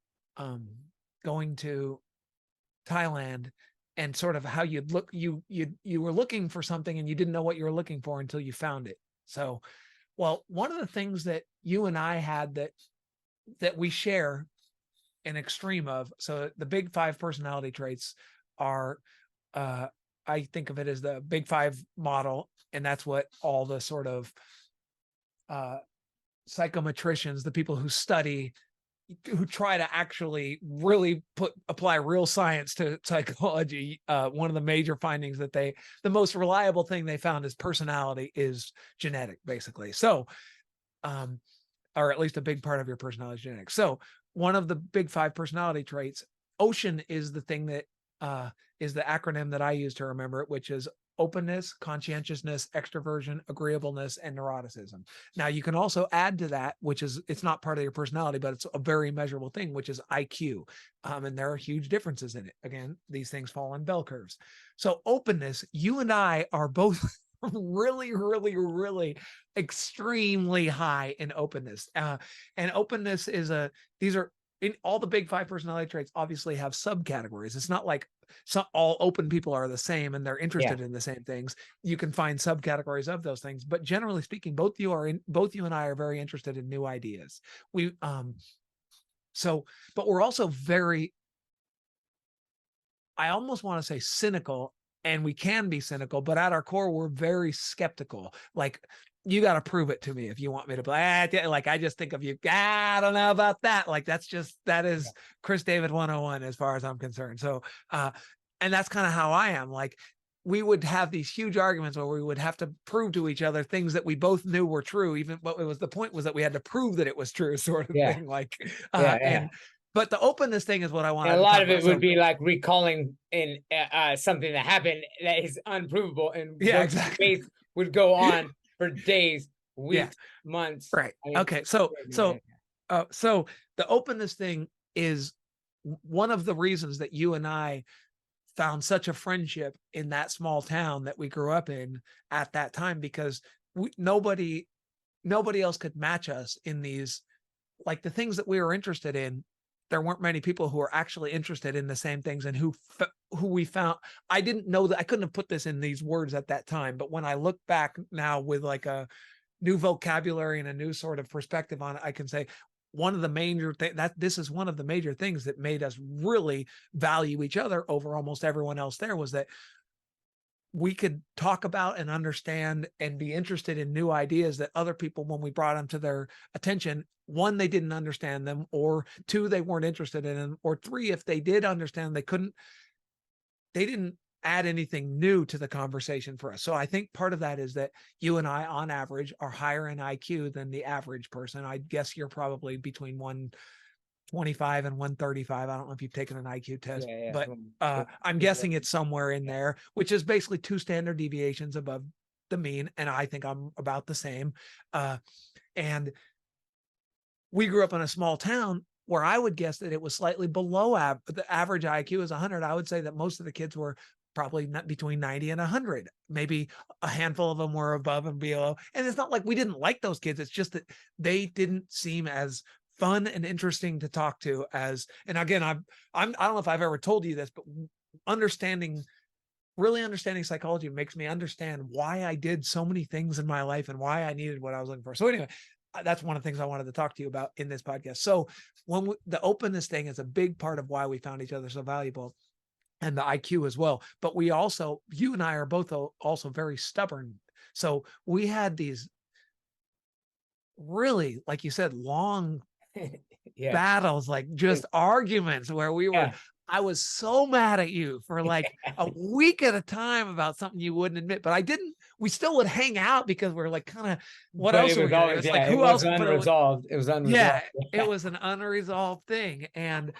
Thailand, and sort of how you'd look, you were looking for something and you didn't know what you were looking for until you found it. So, well, one of the things that you and I had that we share an extreme of, so the big 5 personality traits are, I think of it as the big 5 model. And that's what all the sort of, psychometricians, the people who try to actually really apply real science to psychology. One of the major findings that the most reliable thing they found is personality is genetic, basically. So, or at least a big part of your personality is genetic. So one of the big 5 personality traits, OCEAN, is the thing that is the acronym that I use to remember it, which is openness, conscientiousness, extroversion, agreeableness, and neuroticism. Now, you can also add to that, which is, it's not part of your personality, but it's a very measurable thing, which is IQ. And there are huge differences in it. Again, these things fall in bell curves. So openness, you and I are both really, really, really extremely high in openness. And openness is these are in all the big 5 personality traits obviously have subcategories. It's not like all open people are the same and they're Yeah. interested in the same things. You can find subcategories of those things, but generally speaking, both you and I are very interested in new ideas. But we're also very, I almost want to say cynical, and we can be cynical, but at our core, we're very skeptical. Like, you got to prove it to me if you want me to play. Like, I just think of you. I don't know about that. Like, that is Chris David 101 as far as I'm concerned. So, and that's kind of how I am. Like, we would have these huge arguments where we would have to prove to each other things that we both knew were true, even, but the point was that we had to prove that it was true, sort of thing. Like, but the openness thing is what I wanted And a to lot talk of it about. would be like recalling in something that happened that is unprovable, and exactly. debates would go on for days, weeks, months. Right. I mean, Okay. So the openness thing is one of the reasons that you and I found such a friendship in that small town that we grew up in at that time, because nobody else could match us in these, like, the things that we were interested in. There weren't many people who were actually interested in the same things, and who we found. I didn't know that, I couldn't have put this in these words at that time, but when I look back now with like a new vocabulary and a new sort of perspective on it, I can say one of the major this is one of the major things that made us really value each other over almost everyone else there, was that we could talk about and understand and be interested in new ideas that other people, when we brought them to their attention, one, they didn't understand them, or two, they weren't interested in them, or three, if they did understand, they didn't add anything new to the conversation for us. So I think part of that is that you and I, on average, are higher in IQ than the average person. I guess you're probably between 125 and 135. I don't know if you've taken an IQ test, but I'm guessing it's somewhere in there, which is basically 2 standard deviations above the mean. And I think I'm about the same. And we grew up in a small town where I would guess that it was slightly below the average IQ is 100. I would say that most of the kids were probably not between 90 and 100. Maybe a handful of them were above and below. And it's not like we didn't like those kids. It's just that they didn't seem as fun and interesting to talk to as, and again, I don't know if I've ever told you this, but really understanding psychology makes me understand why I did so many things in my life and why I needed what I was looking for. So anyway, that's one of the things I wanted to talk to you about in this podcast. So the openness thing is a big part of why we found each other so valuable, and the IQ as well. But you and I are both also very stubborn. So we had these really, like you said, long battles, like just arguments where I was so mad at you for like a week at a time about something you wouldn't admit, but we still would hang out because we're like, kind of, what else are we gonna do? It's like, who else? Unresolved. It was unresolved. Yeah, it was an unresolved thing. And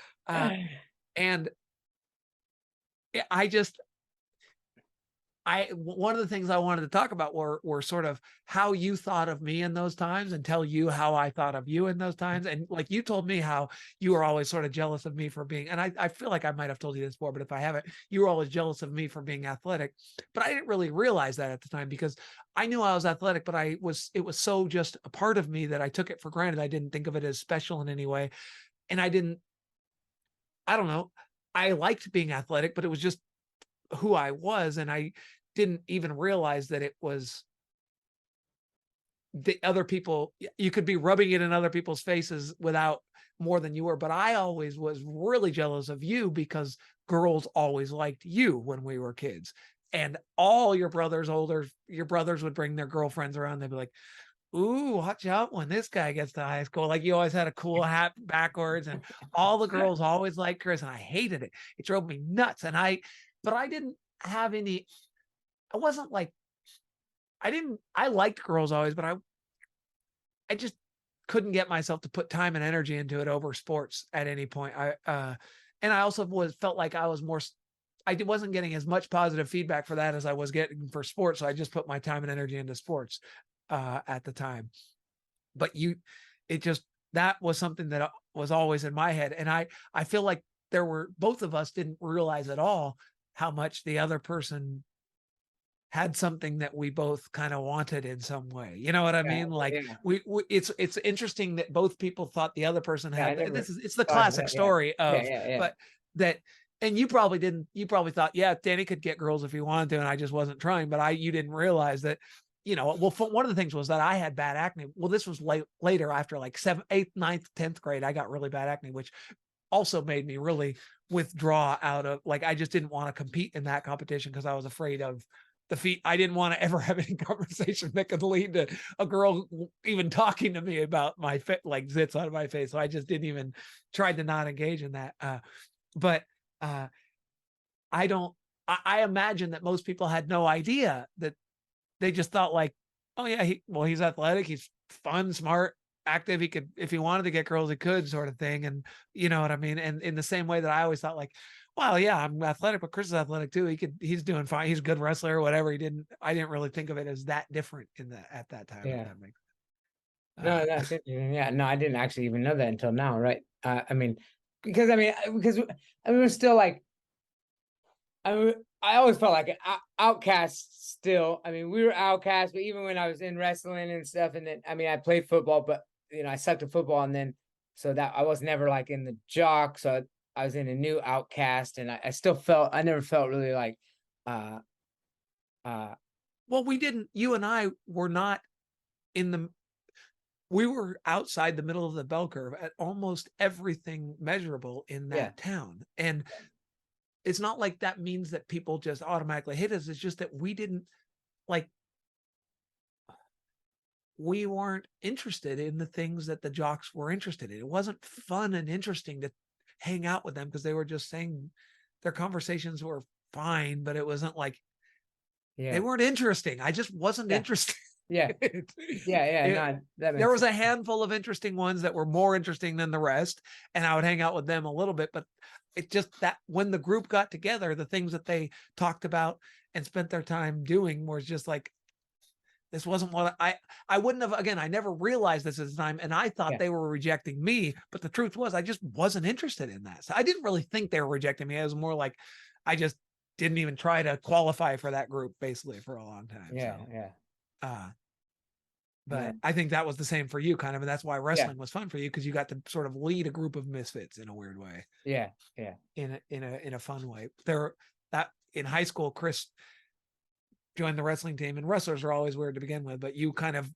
one of the things I wanted to talk about were sort of how you thought of me in those times, and tell you how I thought of you in those times. And like, you told me how you were always sort of jealous of me for being, and I feel like I might have told you this before, but if I haven't, you were always jealous of me for being athletic. But I didn't really realize that at the time, because I knew I was athletic, but it was so just a part of me that I took it for granted. I didn't think of it as special in any way. And I don't know, I liked being athletic, but it was just who I was. And I didn't even realize that it was the other people. You could be rubbing it in other people's faces without more than you were. But I always was really jealous of you, because girls always liked you when we were kids. And all your brothers would bring their girlfriends around. They'd be like, ooh, watch out when this guy gets to high school. Like, you always had a cool hat backwards, and all the girls always liked Chris, and I hated it. It drove me nuts. But I didn't have any, I wasn't like, I liked girls always, but I just couldn't get myself to put time and energy into it over sports at any point. And I also felt like I wasn't getting as much positive feedback for that as I was getting for sports. So I just put my time and energy into sports at the time. But that was something that was always in my head. And I feel like both of us didn't realize at all how much the other person had something that we both kind of wanted in some way. You know what I Yeah, mean? Like yeah, it's interesting that both people thought the other person yeah. I had never it's the thought of classic that. Yeah, story yeah, of, yeah, yeah. but that, and you probably didn't, you probably thought, yeah, Danny could get girls if he wanted to, and I just wasn't trying. But you didn't realize that, well, one of the things was that I had bad acne. Well, this was later, after like 7th, 8th, 9th, 10th grade, I got really bad acne, which also made me really withdraw out of, like, I just didn't want to compete in that competition because I was afraid of defeat. I didn't want to ever have any conversation that could lead to a girl even talking to me about my fit, like zits on my face. So I just didn't even try to not engage in that. But I don't, I imagine that most people had no idea, that they just thought like, oh yeah, he's athletic, he's fun, smart, active. He could, if he wanted to get girls, he could, sort of thing. And you know what I mean? And in the same way that I always thought like, well, yeah, I'm athletic, but Chris is athletic too. He's doing fine. He's a good wrestler or whatever. I didn't really think of it as that different at that time. If Yeah. that makes No, that's it. Yeah, no, I didn't actually even know that until now, right? I mean, because we're still like, I always felt like an outcast still. I mean, we were outcasts, but even when I was in wrestling and stuff, and then I played football, but I sucked at football, and then so that I was never like in the jock, so I was in a new outcast, and I still felt I never felt really like uh uh well, we didn't. You and I were not in the. We were outside the middle of the bell curve at almost everything measurable in yeah, that town, and it's not like that means that people just automatically hate us. It's just that we didn't, like, we weren't interested in the things that the jocks were interested in. It wasn't fun and interesting to hang out with them because they were just saying their conversations were fine, but it wasn't like, they yeah, weren't interesting. I just wasn't yeah, interested. yeah, it, yeah. it, No, that there makes was sense. a handful of interesting ones that were more interesting than the rest, and I would hang out with them a little bit, but it just, that when the group got together, the things that they talked about and spent their time doing was just like, this wasn't what I wouldn't have, again, I never realized this at the time, and I thought Yeah, they were rejecting me, but the truth was I just wasn't interested in that. So I didn't really think they were rejecting me. It was more like I just didn't even try to qualify for that group basically for a long time. yeah, So yeah. uh No, but I think that was the same for you kind of, and that's why yeah, wrestling was fun for you, because you got to sort of lead a group of misfits in a weird way, yeah, yeah, in a fun way. That in high school, Chris joined the wrestling team, and wrestlers are always weird to begin with, but you kind of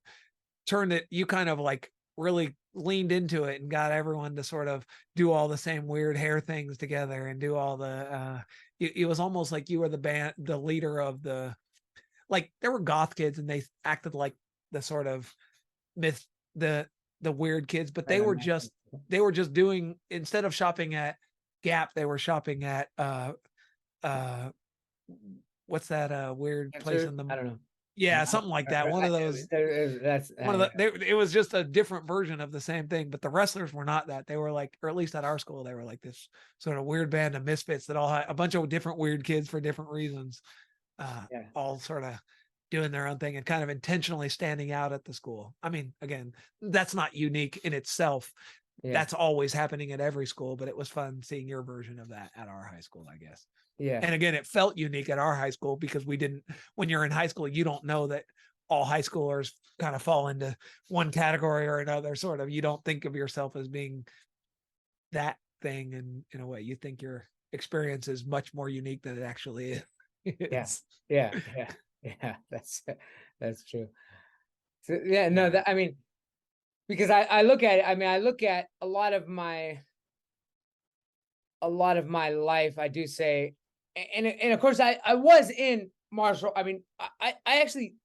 you kind of like really leaned into it and got everyone to sort of do all the same weird hair things together and do all the it was almost like you were the leader of the, like, there were goth kids and they acted like the sort of myth, the weird kids, but right on that. they were just doing, instead of shopping at Gap, they were shopping at uh what's that weird place Answer, in the, I don't know. yeah, something like that, one of those, That's one of it was just a different version of the same thing, but the wrestlers were not that. They were like, or at least at our school, they were like this sort of weird band of misfits that all had a bunch of different weird kids for different reasons, yeah, all sort of doing their own thing and kind of intentionally standing out at the school. I mean, again, that's not unique in itself. yeah, That's always happening at every school, but it was fun seeing your version of that at our high school, I guess. yeah, And again, it felt unique at our high school because we didn't, when you're in high school, you don't know that all high schoolers kind of fall into one category or another, sort of. You don't think of yourself as being that thing, and in a way, you think your experience is much more unique than it actually yeah, is. yeah, yeah, yeah. That's true. So yeah, no, Yeah. that because I look at it. I look at a lot of my life. I do say, and of course, I was in martial. I actually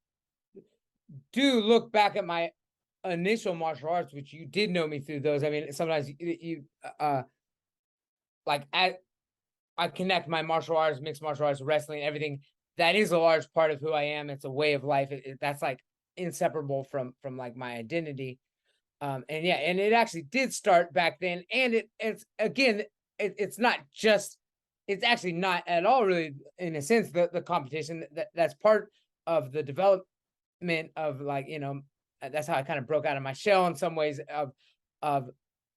do look back at my initial martial arts, which you did know me through those. Sometimes like I connect my martial arts, mixed martial arts, wrestling, everything. That is a large part of who I am. It's a way of life. That's like inseparable from like my identity. And yeah, and it actually did start back then. And it's again, it's not just. It's actually not at all really, in a sense, the competition that's part of the development of like that's how I kind of broke out of my shell in some ways of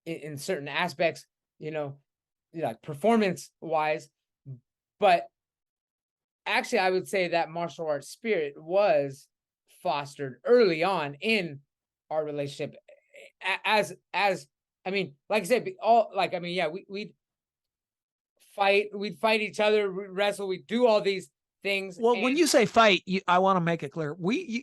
in certain aspects, like performance wise, but actually, I would say that martial arts spirit was fostered early on in our relationship. As I mean, like I said, all like I mean, yeah, we'd fight each other, wrestle, we'd do all these things. Well, when you say fight, I want to make it clear.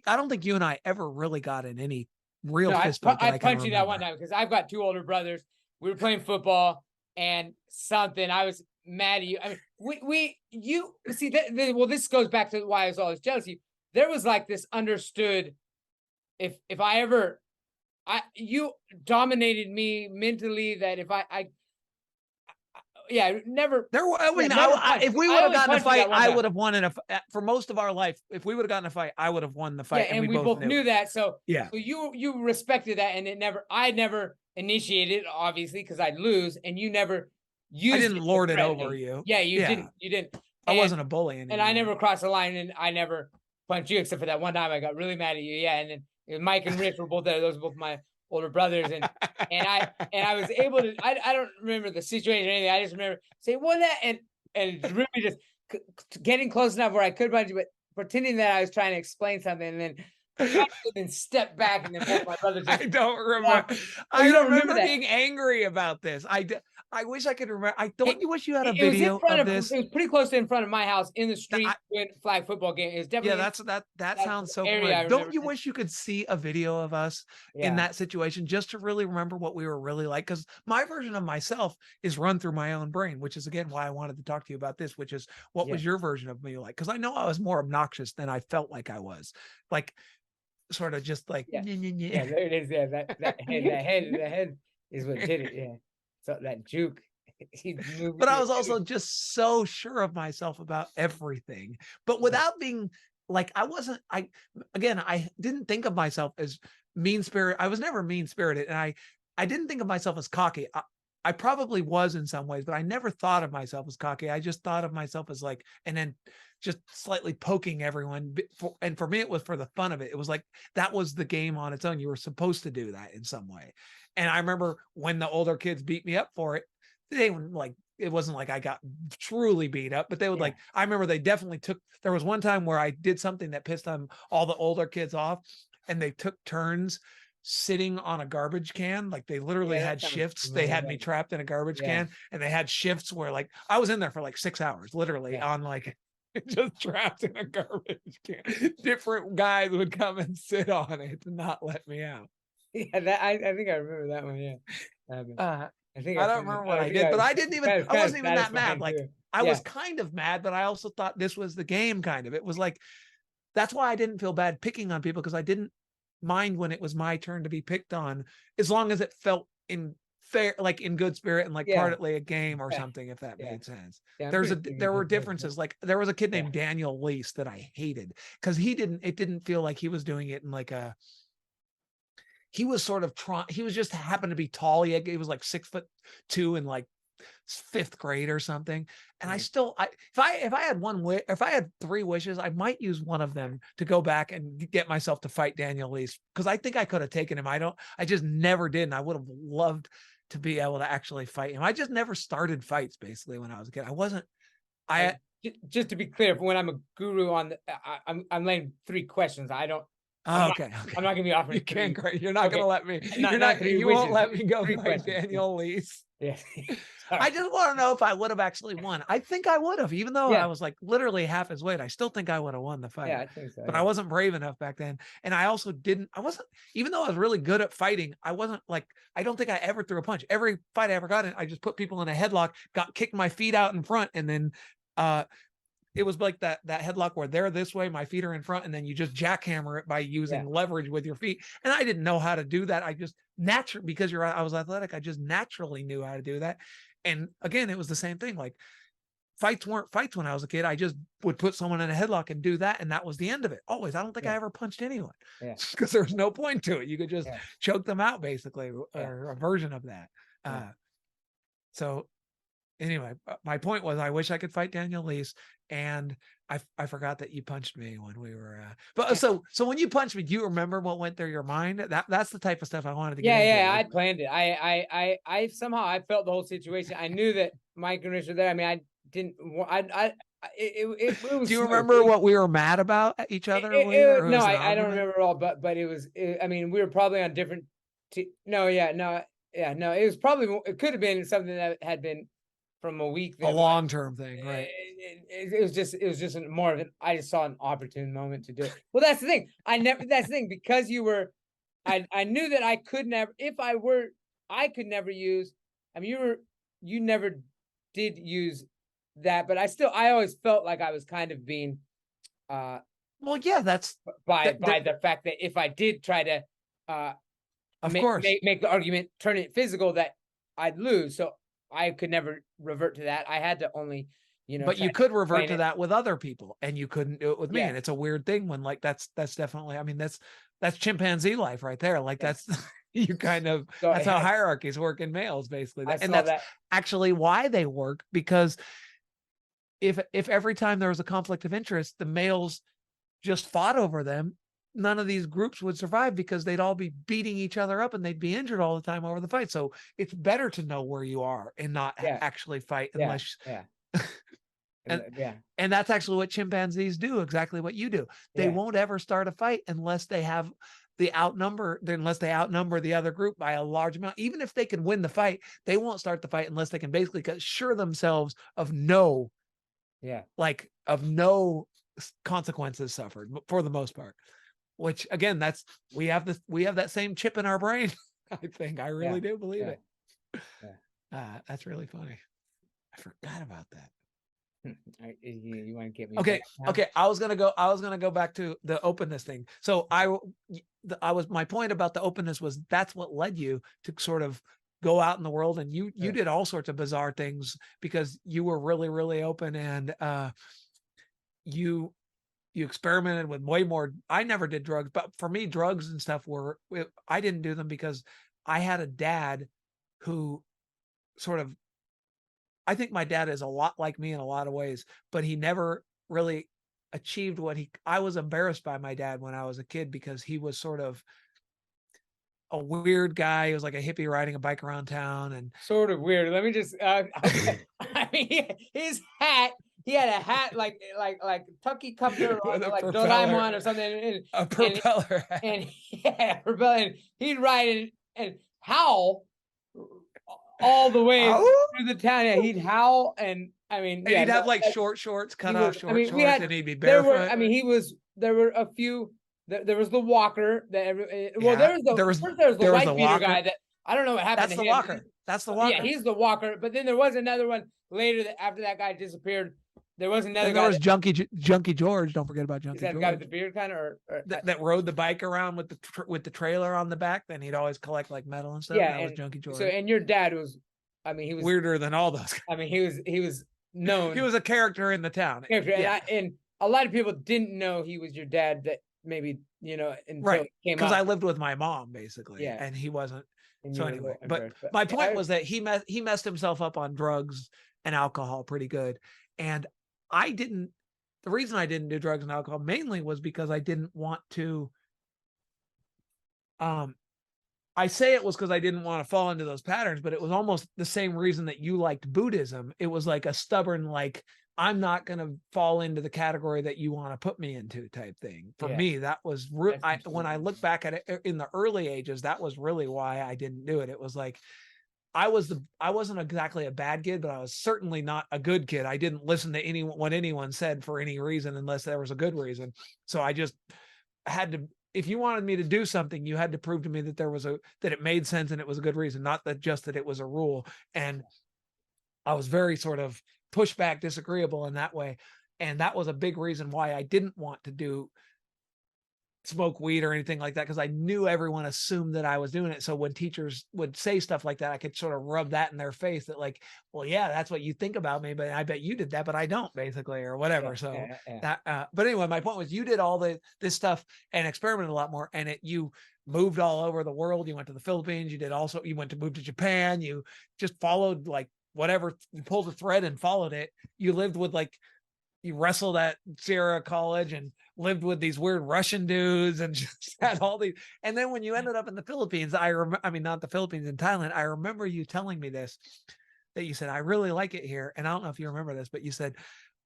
I don't think you and I ever really got in any real no, fist fight that I I can punched you that one remember. time because I've got 2 older brothers. We were playing football and something. I was mad at you. I mean, you see that. Well, this goes back to why I was always jealous of you. There was like this understood. If I ever, you dominated me mentally. That if I yeah, never. I mean, Yeah, never punched. if we I would have only gotten a punched you fight, that one I time. would have won for most of our life. If we would have gotten a fight, I would have won the Yeah, fight, and we both knew it. that. So Yeah. so you respected that, and I never initiated, obviously, because I'd lose, and you never used. I didn't it to lord it threaten over me. you. Yeah, you didn't. You didn't. I wasn't a bully And I never crossed the line, and I never punched you, except for that one time I got really mad at you. Yeah, and then Mike and Rich were both there. Those were both my older brothers, and I was able to. I don't remember the situation or anything. I just remember saying, "What that?" and really just getting close enough where I could punch you, but pretending that I was trying to explain something, and then step back, and then both my brothers just. I don't remember. Oh, you don't remember that? being angry about this. I wish I could remember. You wish you had a It was in video front of this? It was pretty close to in front of my house in the street doing flag football game. It was definitely that sounds so area. familiar. Don't you wish you could see a video of us in that situation just to really remember what we were really like? Because my version of myself is run through my own brain, which is again why I wanted to talk to you about this, which is what was your version of me like? Because I know I was more obnoxious than I felt like I was. Like sort of just like yeah, there it is. Yeah, that head is what did it. Yeah, so that juke. But I was also just so sure of myself about everything, but without being like, I didn't think of myself as mean spirit. I was never mean spirited. And I didn't think of myself as cocky. I probably was in some ways, but I never thought of myself as cocky. I just thought of myself as like, and then just slightly poking everyone. And for me, it was for the fun of it. It was like, that was the game on its own. You were supposed to do that in some way. And I remember when the older kids beat me up for it, they would like, it wasn't like I got truly beat up, but they would like, I remember they definitely there was one time where I did something that pissed them, all the older kids off, and they took turns sitting on a garbage can. Like they literally had shifts. They had me trapped in a garbage can, and they had shifts where like I was in there for like 6 hours, literally on like just trapped in a garbage can. Different guys would come and sit on it to not let me out. Yeah, that I think I remember that one. Yeah. I don't remember what I did, but I didn't even, I wasn't even that mad. Like I was kind of mad, but I also thought this was the game kind of. It was like, that's why I didn't feel bad picking on people, because I didn't mind when it was my turn to be picked on, as long as it felt in fair, like in good spirit and like partly a game or something, if that made sense. There were differences. Like there was a kid named Daniel Lease that I hated because it didn't feel like he was doing it in like he was sort of he was just happened to be tall. He was like 6'2" in like 5th grade or something. And I still, if I had if I had 3 wishes, I might use one of them to go back and get myself to fight Daniel Lease, because I think I could have taken him. I just never did. And I would have loved to be able to actually fight him. I just never started fights basically when I was a kid. Just to be clear, when I'm a guru on I'm laying 3 questions. I don't. Okay. I'm not gonna be offering. You're not gonna let me. You won't let me go fight Daniel Lease. Yeah. I just want to know if I would have actually won. I think I would have, even though I was like literally half his weight. I still think I would have won the fight. Yeah, I think so. But I wasn't brave enough back then. And I also even though I was really good at fighting, I don't think I ever threw a punch. Every fight I ever got in, I just put people in a headlock, kicked my feet out in front, and then it was like that headlock where they're this way, my feet are in front, and then you just jackhammer it by using leverage with your feet. And I didn't know how to do that. I just naturally, because I was athletic, I just naturally knew how to do that. And again, it was the same thing. Like fights weren't fights when I was a kid. I just would put someone in a headlock and do that, and that was the end of it. Always. I don't think I ever punched anyone because there's no point to it. You could just choke them out, basically, or a version of that. So anyway, my point was, I wish I could fight Daniel Lease, and I forgot that you punched me when we were. So when you punched me, do you remember what went through your mind? That's the type of stuff I wanted to get into. Yeah, I planned it. I somehow I felt the whole situation. I knew that Mike and Rich were there. I mean, I didn't. it was Do you smooth. remember what we were mad about at each other with, or it No, was an I don't argument? remember all, but I mean, we were probably on different. No, yeah, no, yeah, no. It was probably it could have been something that had been from a week A that long-term thing, right? it was just more of an. I just saw an opportune moment to do it. Well, that's the thing. I never. That's the thing because you were. I knew that I could never. If I were, I could never use. I mean, you never did use that, but I always felt like I was kind of being uh Well, yeah, that's by that, the fact that if I did try to uh of course. make the argument, turn it physical, that I'd lose. So I could never revert to that. I had to only, But try you to could revert explain to it. that with other people, and you couldn't do it with me. Yeah, And it's a weird thing when, like, that's definitely, I mean, that's chimpanzee life right there. Like, yeah. that's you kind of, So that's how hierarchies work in males, basically. I And saw that's that. actually why they work, because if every time there was a conflict of interest, the males just fought over them, none of these groups would survive because they'd all be beating each other up and they'd be injured all the time over the fight. So it's better to know where you are and not Yeah, actually fight yeah, unless yeah, and yeah, and that's actually what chimpanzees do, exactly what you do. They yeah, won't ever start a fight unless they have unless they outnumber the other group by a large amount. Even if they can win the fight, they won't start the fight unless they can basically assure themselves of yeah, no consequences suffered for the most part. Which again, we have that same chip in our brain. I think I yeah, really do believe yeah, it. That's really funny. I forgot about that. You want to get me Okay. back now? Okay. I was gonna go back to the openness thing. So my point about the openness was that's what led you to sort of go out in the world, and you Sure. did all sorts of bizarre things because you were really, really open, and you experimented with way more. I never did drugs, but for me, drugs and stuff I didn't do them because I had a dad who sort of, I think my dad is a lot like me in a lot of ways, but he never really achieved I was embarrassed by my dad when I was a kid because he was sort of a weird guy. He was like a hippie riding a bike around town, and Sort of weird. Let me just. I mean, his hat. He had a hat like Tucky Cupter with on a like propeller, Doraemon or something, a and propeller. and yeah, rebellion. He'd ride and howl all the way Oh, through the town. Yeah, he'd howl, and I mean, and yeah, he'd no, have like short shorts, he cut off was. I short mean, we shorts, had and he'd be there were. barefoot. I mean, he was. There were a few. There was the walker that well, Yeah, there was the first. There was the there was the white beater walker. guy that I don't know what happened That's to the him. walker. That's the Yeah, walker. he's the walker. But then there was another one later that after that guy disappeared. There was another Then there guy was Junkie George. Don't forget about is Junkie that the guy with George. the beard kind of That rode the bike around with the trailer on the back. Then he'd always collect like metal and stuff. yeah, That was and Junkie so George. and your dad was, I mean, he was Weirder than all those. I mean, he was known. He was a character in the town. Character, Yeah, and a lot of people didn't know he was your dad. That maybe until right. it came Because out. I lived with my mom basically, Yeah, and he wasn't. and you So were anyway, but embarrassed. But my point I, was that he messed himself up on drugs and alcohol pretty good, and I didn't. The reason I didn't do drugs and alcohol mainly was because I didn't want to. I say it was because I didn't want to fall into those patterns, but it was almost the same reason that you liked Buddhism. It was like a stubborn, like, I'm not going to fall into the category that you want to put me into type thing. For yeah, me, that was when I look back at it in the early ages, that was really why I didn't do it. It was like, I wasn't exactly a bad kid, but I was certainly not a good kid. I didn't listen to what anyone said for any reason unless there was a good reason. So I just had to, if you wanted me to do something, you had to prove to me that that it made sense and it was a good reason, not that just that it was a rule. And I was very sort of pushback, disagreeable in that way. And that was a big reason why I didn't want to smoke weed or anything like that, because I knew everyone assumed that I was doing it. So when teachers would say stuff like that, I could sort of rub that in their face that like, well, yeah, that's what you think about me, but I bet you did that, but I don't, basically, or whatever. yeah, So yeah. that, but anyway, my point was you did all this stuff and experimented a lot more, and you moved all over the world. You went to the Philippines. You moved to Japan. You just followed like whatever, you pulled a thread and followed it. You lived with you wrestled at Sierra College and lived with these weird Russian dudes and just had all these. And then when you ended up in the Philippines, I mean, not the Philippines, in Thailand, I remember you telling me this, that you said, I really like it here. And I don't know if you remember this, but you said,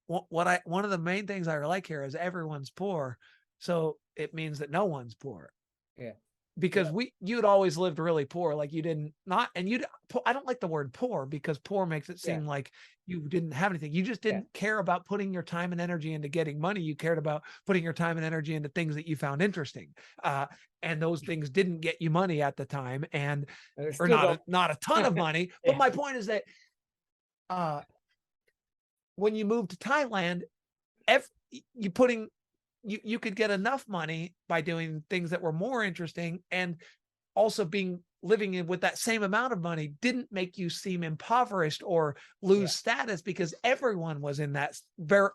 one of the main things I like here is everyone's poor. So it means that no one's poor. Yeah. Because you'd always lived really poor. Like you didn't not, and I don't like the word poor because poor makes it seem like you didn't have anything. You just didn't care about putting your time and energy into getting money. You cared about putting your time and energy into things that you found interesting. And those things didn't get you money at the time, or not a ton of money. But my point is that when you moved to Thailand, you could get enough money by doing things that were more interesting, and also living with that same amount of money didn't make you seem impoverished or lose status, because everyone was in that,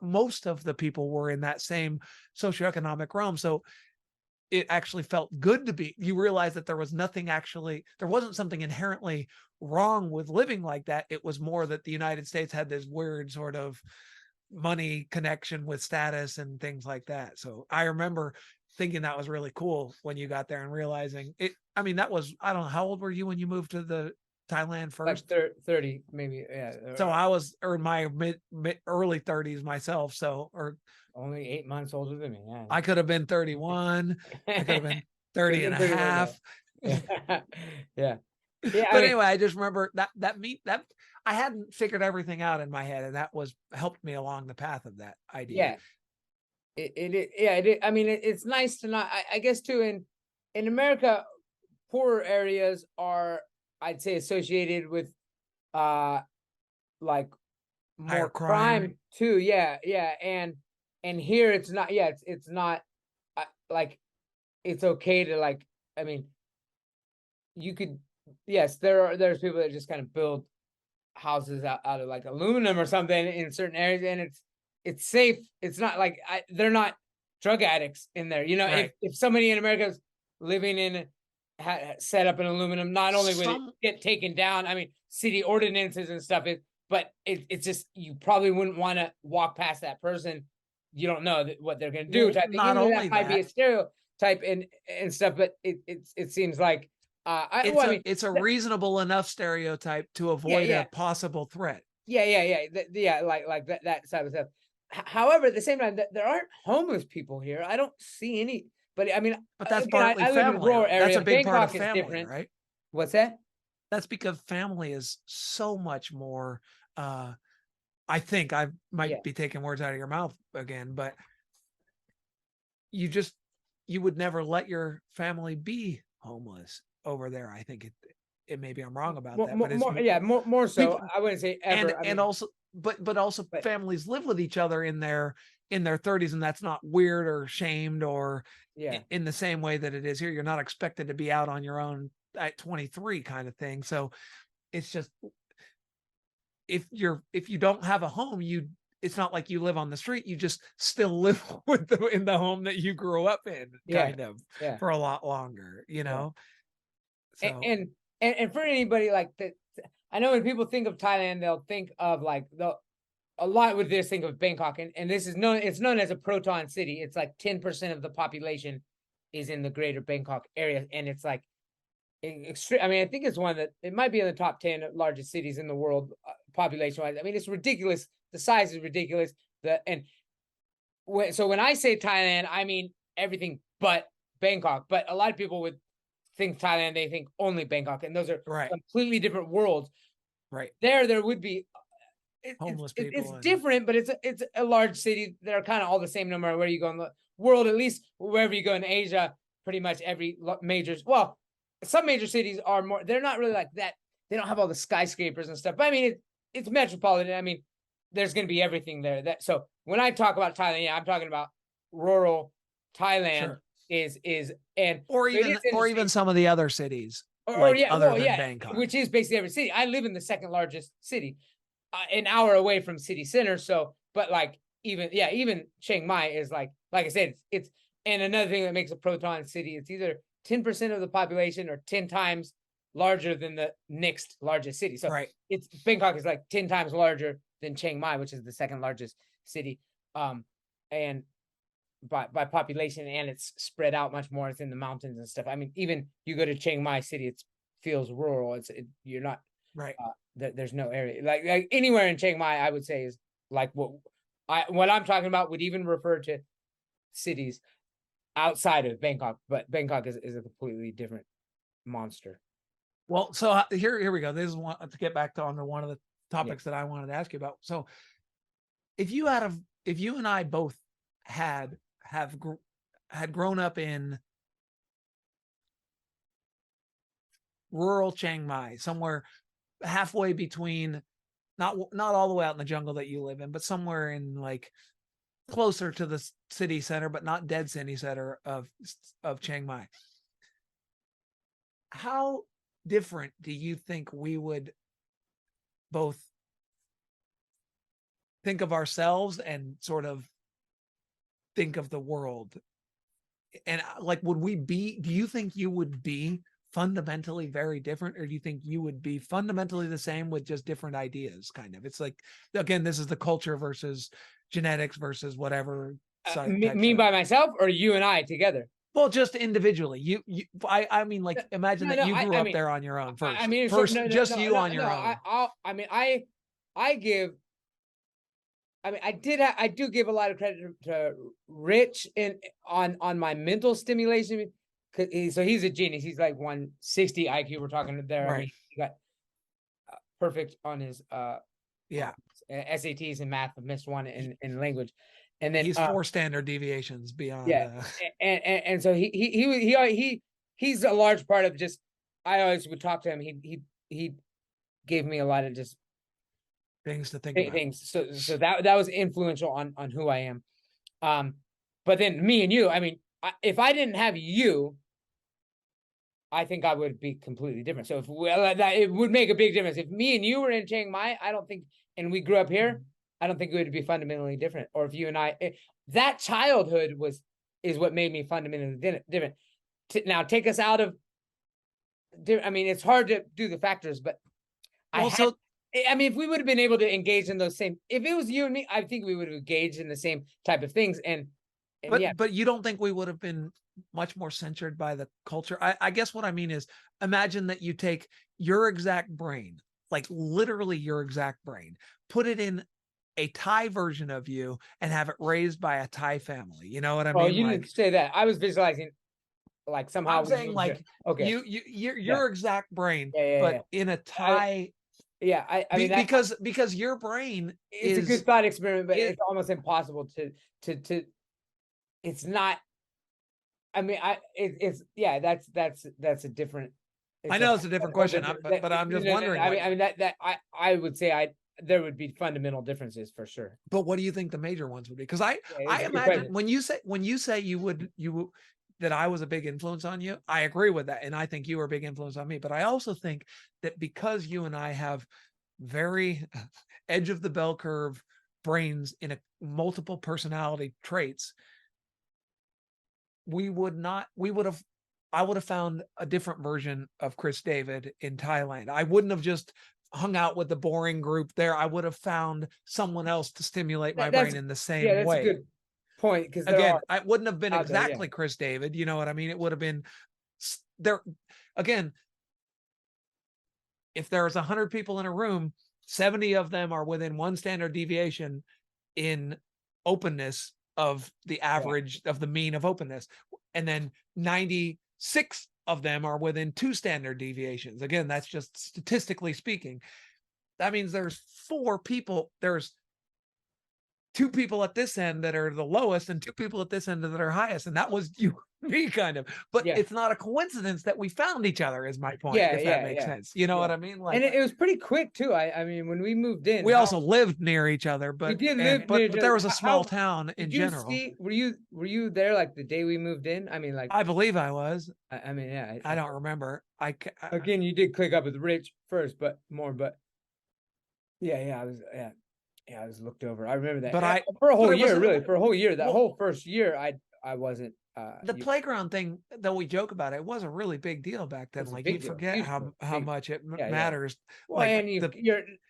most of the people were in that same socioeconomic realm. So it actually felt good to you realize that there wasn't something inherently wrong with living like that. It was more that the United States had this weird sort of money connection with status and things like that. So I remember thinking that was really cool when you got there and realizing it. I mean, I don't know, how old were you when you moved to the Thailand first? Like 30, maybe. Yeah. So I was in my mid early 30s myself. So, or only 8 months older than me. Yeah. I could have been 31. I could have been 30 and a half. Yeah. But anyway, I just remember that I hadn't figured everything out in my head, and that helped me along the path of that idea. I mean, it's nice to not, I guess too, in America, poorer areas are, I'd say, associated with like more crime too. Yeah. And here it's not. It's not like it's okay to, like, I mean, you could, yes, there's people that just kind of build houses out of like aluminum or something in certain areas, and it's safe. It's not like they're not drug addicts in there. You know, if somebody in America is living in set up in aluminum, not only would it get taken down, I mean, city ordinances and stuff, but it's just, you probably wouldn't want to walk past that person. You don't know what they're going to do. Type. Not only that might be a stereotype and stuff, but it seems like it's a reasonable enough stereotype to avoid a possible threat. Like that side of stuff. However, at the same time, there aren't homeless people here. I don't see any. But I mean, but that's partly family. That's a big part of family, right? What's that? That's because family is so much more. I think I might be taking words out of your mouth again, but you would never let your family be homeless over there. I think it maybe I'm wrong about that, but it's more so. People, I wouldn't say ever. And also, but also families live with each other in their 30s, and that's not weird or shamed or in the same way that it is here. You're not expected to be out on your own at 23 kind of thing. So it's just, if you don't have a home, it's not like you live on the street. You just still live in the home that you grew up in, kind of for a lot longer, you know? So. And for anybody like that, I know when people think of Thailand, they'll think of like a lot with this, think of Bangkok, and this is it's known as a proton city. It's like 10% of the population is in the greater Bangkok area, and it's like extreme. I mean, I think it's one that it might be in the top 10 largest cities in the world, population wise. I mean, it's ridiculous. The size is ridiculous. So when I say Thailand, I mean everything but Bangkok. But a lot of people would think Thailand, they think only Bangkok, and those are completely different worlds. Right. There would be homeless people. It's different, but it's a large city. They're kind of all the same no matter where you go in the world, at least wherever you go in Asia, pretty much every major, well, some major cities are more, they're not really like that. They don't have all the skyscrapers and stuff, but I mean, it's metropolitan. I mean, there's going to be everything there. So when I talk about Thailand, I'm talking about rural Thailand. Or even some of the other cities, other than Bangkok, which is basically every city. I live in the second largest city, an hour away from city center. So, but like even Chiang Mai is like I said, it's and another thing that makes a proton city, it's either 10% of the population or 10 times larger than the next largest city. So it's Bangkok is like 10 times larger than Chiang Mai, which is the second largest city, and by population, and it's spread out much more. It's in the mountains and stuff. I mean, even you go to Chiang Mai city, it feels rural. You're not right. There's no area like anywhere in Chiang Mai, I would say, is like what what I'm talking about would even refer to cities outside of Bangkok, but Bangkok is a completely different monster. Well, so here we go. This is one to get back to on one of the topics that I wanted to ask you about. So if you and I both had grown up in rural Chiang Mai, somewhere halfway between, not all the way out in the jungle that you live in, but somewhere in like closer to the city center, but not dead city center of Chiang Mai. How different do you think we would both think of ourselves and sort of think of the world? And like, do you think you would be fundamentally very different, or do you think you would be fundamentally the same with just different ideas? Kind of, it's like, again, this is the culture versus genetics versus whatever. Me by myself, or you and I together? Well, just individually. I mean, like, imagine that you grew up there on your own first. Just you on your own. I do give a lot of credit to Rich on my mental stimulation. So he's a genius. He's like 160 IQ. We're talking there. Right. I mean, he got perfect on his SATs and math. Missed one in language, and then he's 4 standard deviations beyond. Yeah, and so he's a large part of just. I always would talk to him. He gave me a lot of just things to think about. So that was influential on who I am. But then me and you, I mean, if I didn't have you, I think I would be completely different. So it would make a big difference. If me and you were in Chiang Mai, I don't think, and we grew up here, I don't think it would be fundamentally different. Or if you and I, that childhood is what made me fundamentally different. Now take us out of, I mean, it's hard to do the factors, but I mean, if we would have been able to engage in those same, if it was you and me, I think we would have engaged in the same type of things. But you don't think we would have been much more censored by the culture? I guess what I mean is, imagine that you take your exact brain, like literally your exact brain, put it in a Thai version of you and have it raised by a Thai family. You know what I mean? Oh, you didn't say that. I was visualizing like somehow. I'm saying like, okay, your exact brain, but in a Thai. I mean, because your brain is a good thought experiment, but it's almost impossible to. It's not. I mean, that's a different. I know it's a different question, but I'm just wondering. I mean I would say there would be fundamental differences for sure. But what do you think the major ones would be? Because I imagine when you say you would that I was a big influence on you, I agree with that, and I think you were a big influence on me. But I also think that because you and I have very edge of the bell curve brains in a multiple personality traits, I would have found a different version of Chris David in Thailand. I wouldn't have just hung out with the boring group there. I would have found someone else to stimulate my brain in the same way. That's a good point. Because again, I wouldn't have been exactly Chris David. You know what I mean? It would have been there. Again, if there's 100 people in a room, 70 of them are within 1 standard deviation in openness of the average of the mean of openness, and then 96 of them are within 2 standard deviations. Again, that's just statistically speaking. That means there's 4 people. There's 2 people at this end that are the lowest and 2 people at this end that are highest. And that was you and me, kind of. But it's not a coincidence that we found each other, is my point, if that makes sense. You know what I mean? Like, and it was pretty quick too. I mean, when we moved in, we also lived near each other, but we did live near but there was a small town in general. Were you there like the day we moved in? I mean, like, I believe I was. I mean, yeah. I don't remember. Again, you did click up with Rich first, but I was looked over. I remember that. But for a whole year, really, for a whole year, that whole first year, I wasn't. The playground thing that we joke about, it was a really big deal back then. Like you forget how much it matters. Well, like and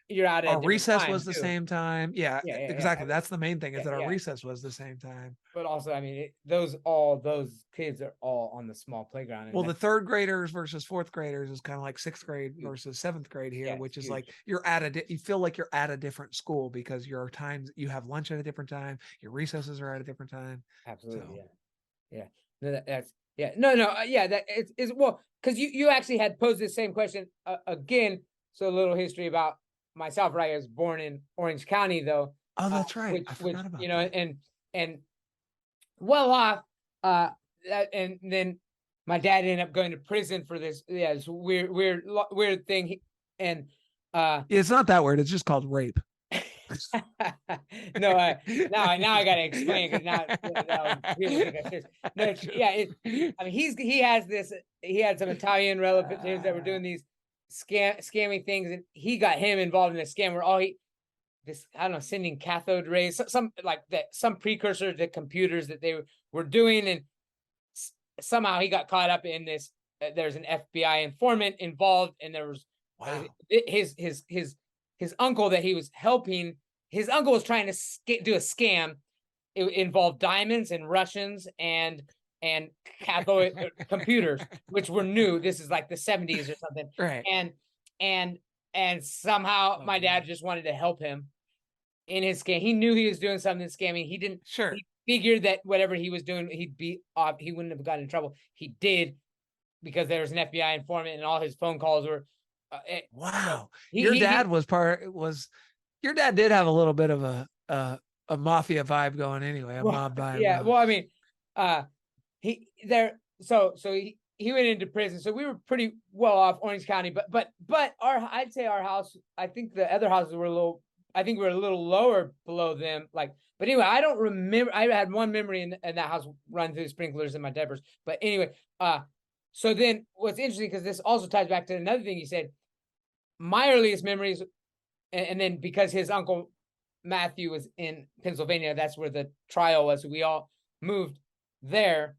you're out at our a different recess time was the too. same time. Yeah, exactly. That's the main thing, is that our yeah. recess was the same time. But also, I mean, those kids are all on the small playground. And well, the third graders versus fourth graders is kind of like sixth grade versus seventh grade here, Yeah, which is huge. like you feel like you're at a different school because your times, you have lunch at a different time, your recesses are at a different time. Absolutely, yeah. No, that's yeah. That is well, because you actually had posed the same question again. So a little history about myself, right? I was born in Orange County, though. Oh, that's right. Which, I forgot about you know, that. and well off. And then my dad ended up going to prison for this. Yeah, it's weird thing. And it's not that weird. It's just called rape. No, now I gotta explain, because now people think I serious. No, yeah, I mean, he had some Italian relatives that were doing these scammy things, and he got him involved in a scam where I don't know, sending cathode rays, some like that, some precursor to computers that they were doing, and somehow he got caught up in this. There's an FBI informant involved, and there was his uncle that he was helping. His uncle was trying to do a scam. It involved diamonds and Russians and cathode computers, which were new. This is like the 70s or something. Right. And somehow my dad just wanted to help him in his scam. He knew he was doing something scamming. He didn't. Sure. He figured that whatever he was doing, he wouldn't have gotten in trouble. He did, because there was an FBI informant, and all his phone calls were. Wow. Your dad did have a little bit of a mafia vibe going anyway, mob vibe. Yeah. Well, I mean, he went into prison, so we were pretty well off, Orange County, but I'd say our house, I think the other houses were a little lower below them. Like, but anyway, I don't remember. I had one memory in that house run through sprinklers in my diapers. But anyway, so then what's interesting, because this also ties back to another thing you said, my earliest memories, and then because his uncle Matthew was in Pennsylvania, that's where the trial was. So we all moved there.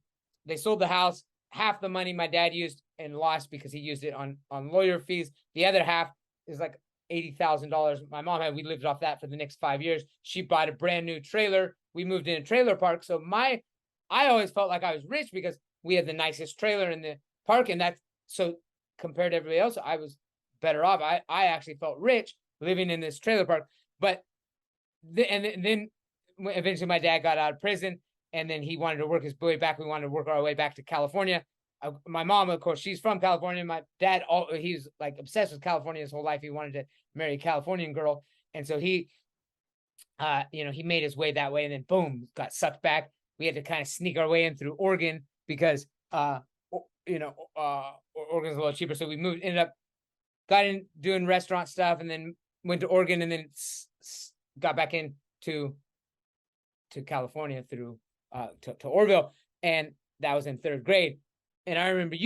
They sold the house. Half the money my dad used and lost because he used it on lawyer fees. The other half is like $80,000 my mom had. We lived off that for the next 5 years. She bought a brand new trailer. We moved in a trailer park. So I always felt like I was rich because we had the nicest trailer in the park, and that's so compared to everybody else, I was better off. I actually felt rich living in this trailer park. But then eventually my dad got out of prison, and then he wanted to work his way back. We wanted to work our way back to California. My mom, of course, she's from California. My dad, he's like obsessed with California his whole life. He wanted to marry a Californian girl, and so he made his way that way, and then boom, got sucked back. We had to kind of sneak our way in through Oregon because Oregon's a little cheaper. So we ended up got in doing restaurant stuff, and then went to Oregon, and then got back into California through to Orville, and that was in third grade. And I remember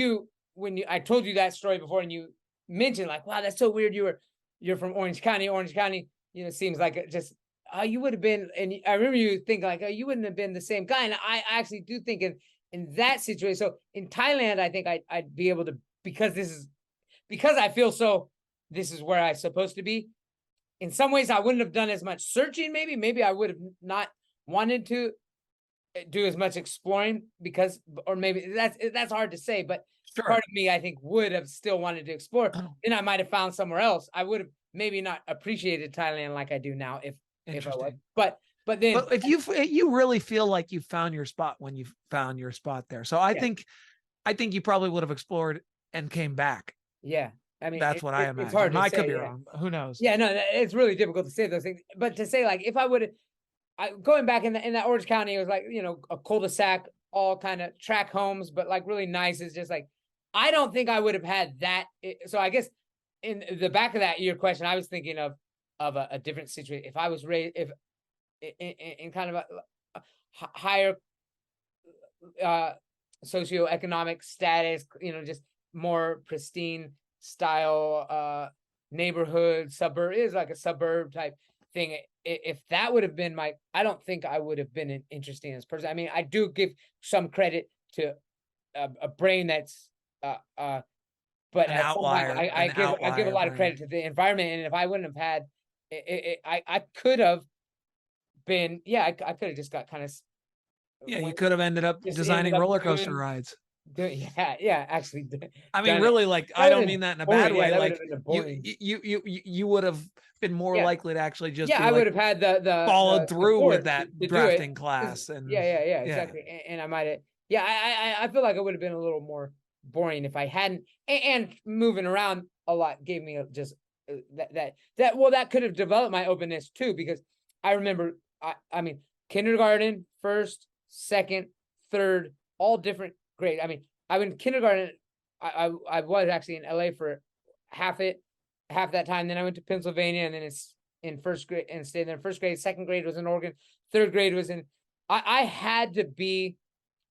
I told you that story before, and you mentioned like, wow, that's so weird. You're from Orange County. Orange County, seems like just you would have been. And I remember you think like, you wouldn't have been the same guy. And I actually do think in that situation. So in Thailand, I think I'd be able to, because I feel so. This is where I'm supposed to be. In some ways, I wouldn't have done as much searching. Maybe I would have not wanted to do as much exploring or maybe that's hard to say, but sure. Part of me, I think, would have still wanted to explore. Then I might have found somewhere else. I would have maybe not appreciated Thailand like I do now if I was. But if you really feel like you found your spot when you found your spot there. So I think you probably would have explored and came back. Yeah. I mean, that's what I imagine. It's hard to say, could be wrong. Who knows? Yeah, no, it's really difficult to say those things. But to say like, if I would have, going back in that Orange County, it was like, a cul-de-sac, all kind of track homes, but like really nice. It's just like, I don't think I would have had that. So I guess in the back of your question, I was thinking of a different situation. If I was raised, in kind of a higher socioeconomic status, just more pristine style neighborhood, suburb, is like a suburb type thing, if that would have been my, I don't think I would have been an interesting as person. I mean, I do give some credit to a brain that's but An at some point, outlier, I give a lot of brain. credit to the environment, and if I wouldn't have had, I could have been, yeah, I could have just got kind of Yeah, you could have ended up just ended designing up roller coaster rides. yeah, actually I mean, done it. really, like, That I would don't have mean been that in a bad boring. Yeah, way. that would have Like, been a you boring. you would have been more Yeah, likely to actually just yeah, be I would like have had followed the through with support that to do it. drafting class, Yeah, and yeah, yeah, exactly. And I might have, yeah, I feel like it would have been a little more boring if I hadn't. And moving around a lot gave me just well, that could have developed my openness too, because I remember, I mean, kindergarten, first, second, third, all different grade. I mean, I went kindergarten. I was actually in LA for half it, half that time. Then I went to Pennsylvania, and then it's in first grade and stayed there in first grade. Second grade was in Oregon. Third grade was in. I had to be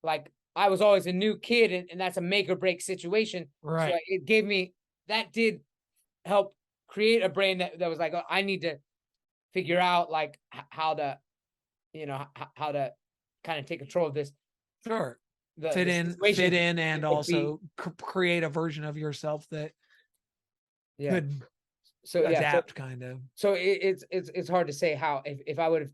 like, I was always a new kid, and that's a make or break situation. So right, it gave me, that did help create a brain that was like, oh, I need to figure out like how to, how to kind of take control of this, sure, the fit situation. in, and It be, also create a version of yourself that yeah. could So yeah, adapt, kind of. so it's hard to say how, if I would have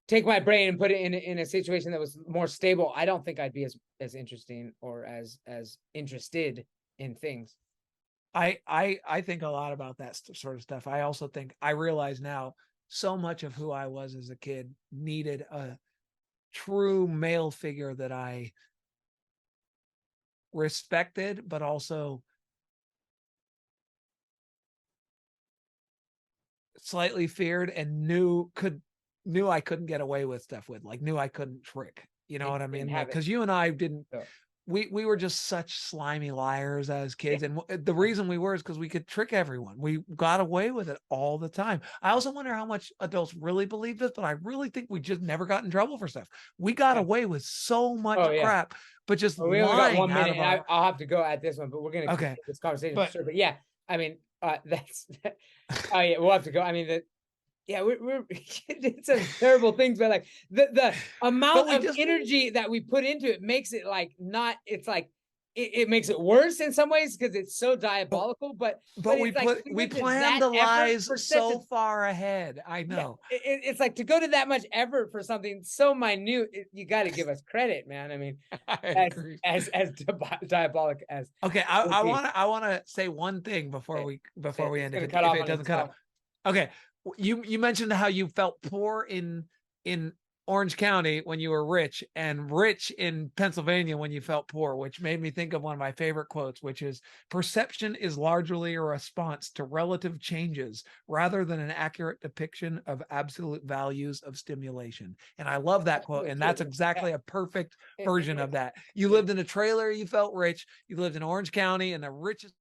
take my brain and put it in a situation that was more stable, I don't think I'd be as interesting or as interested in things. I think a lot about that sort of stuff. I also think, I realize now, so much of who I was as a kid needed a true male figure that I respected, but also slightly feared, and knew I couldn't get away with stuff with, like, knew I couldn't trick. You know And what I you didn't mean? Like, have it. because you and I didn't, So we were just such slimy liars as yeah, kids, and the reason we were is because we could trick everyone. We got away with it all the time. I also wonder how much adults really believed us, but I really think we just never got in trouble for stuff. We got yeah. away with so Oh much yeah. crap, but just Well, we only got lying one out minute, of and our. I'll have to go at this one, but we're gonna Okay, continue this conversation for but sure. But yeah, I mean, that's oh yeah, we'll have to go. I mean, yeah, we're did some terrible things, but like the but amount we of just energy that we put into it makes it like not. It's like it makes it worse in some ways because it's so but diabolical. But but it's like to we go to planned that the effort lies for such a, so far ahead. I yeah, know. it's like to go to that much effort for something so minute. You got to give us credit, man. I mean, I as agree. diabolic as Okay, would be. I wanna say one thing before Say before it. we It's end, gonna if cut off it on doesn't cut itself. out. Okay, you mentioned how you felt poor in Orange County when you were rich, and rich in Pennsylvania when you felt poor, which made me think of one of my favorite quotes, which is, perception is largely a response to relative changes rather than an accurate depiction of absolute values of stimulation. And I love that That's quote, really and true. that's exactly a perfect It version of is. that. You It lived in a trailer, you felt rich. You lived in Orange County in the richest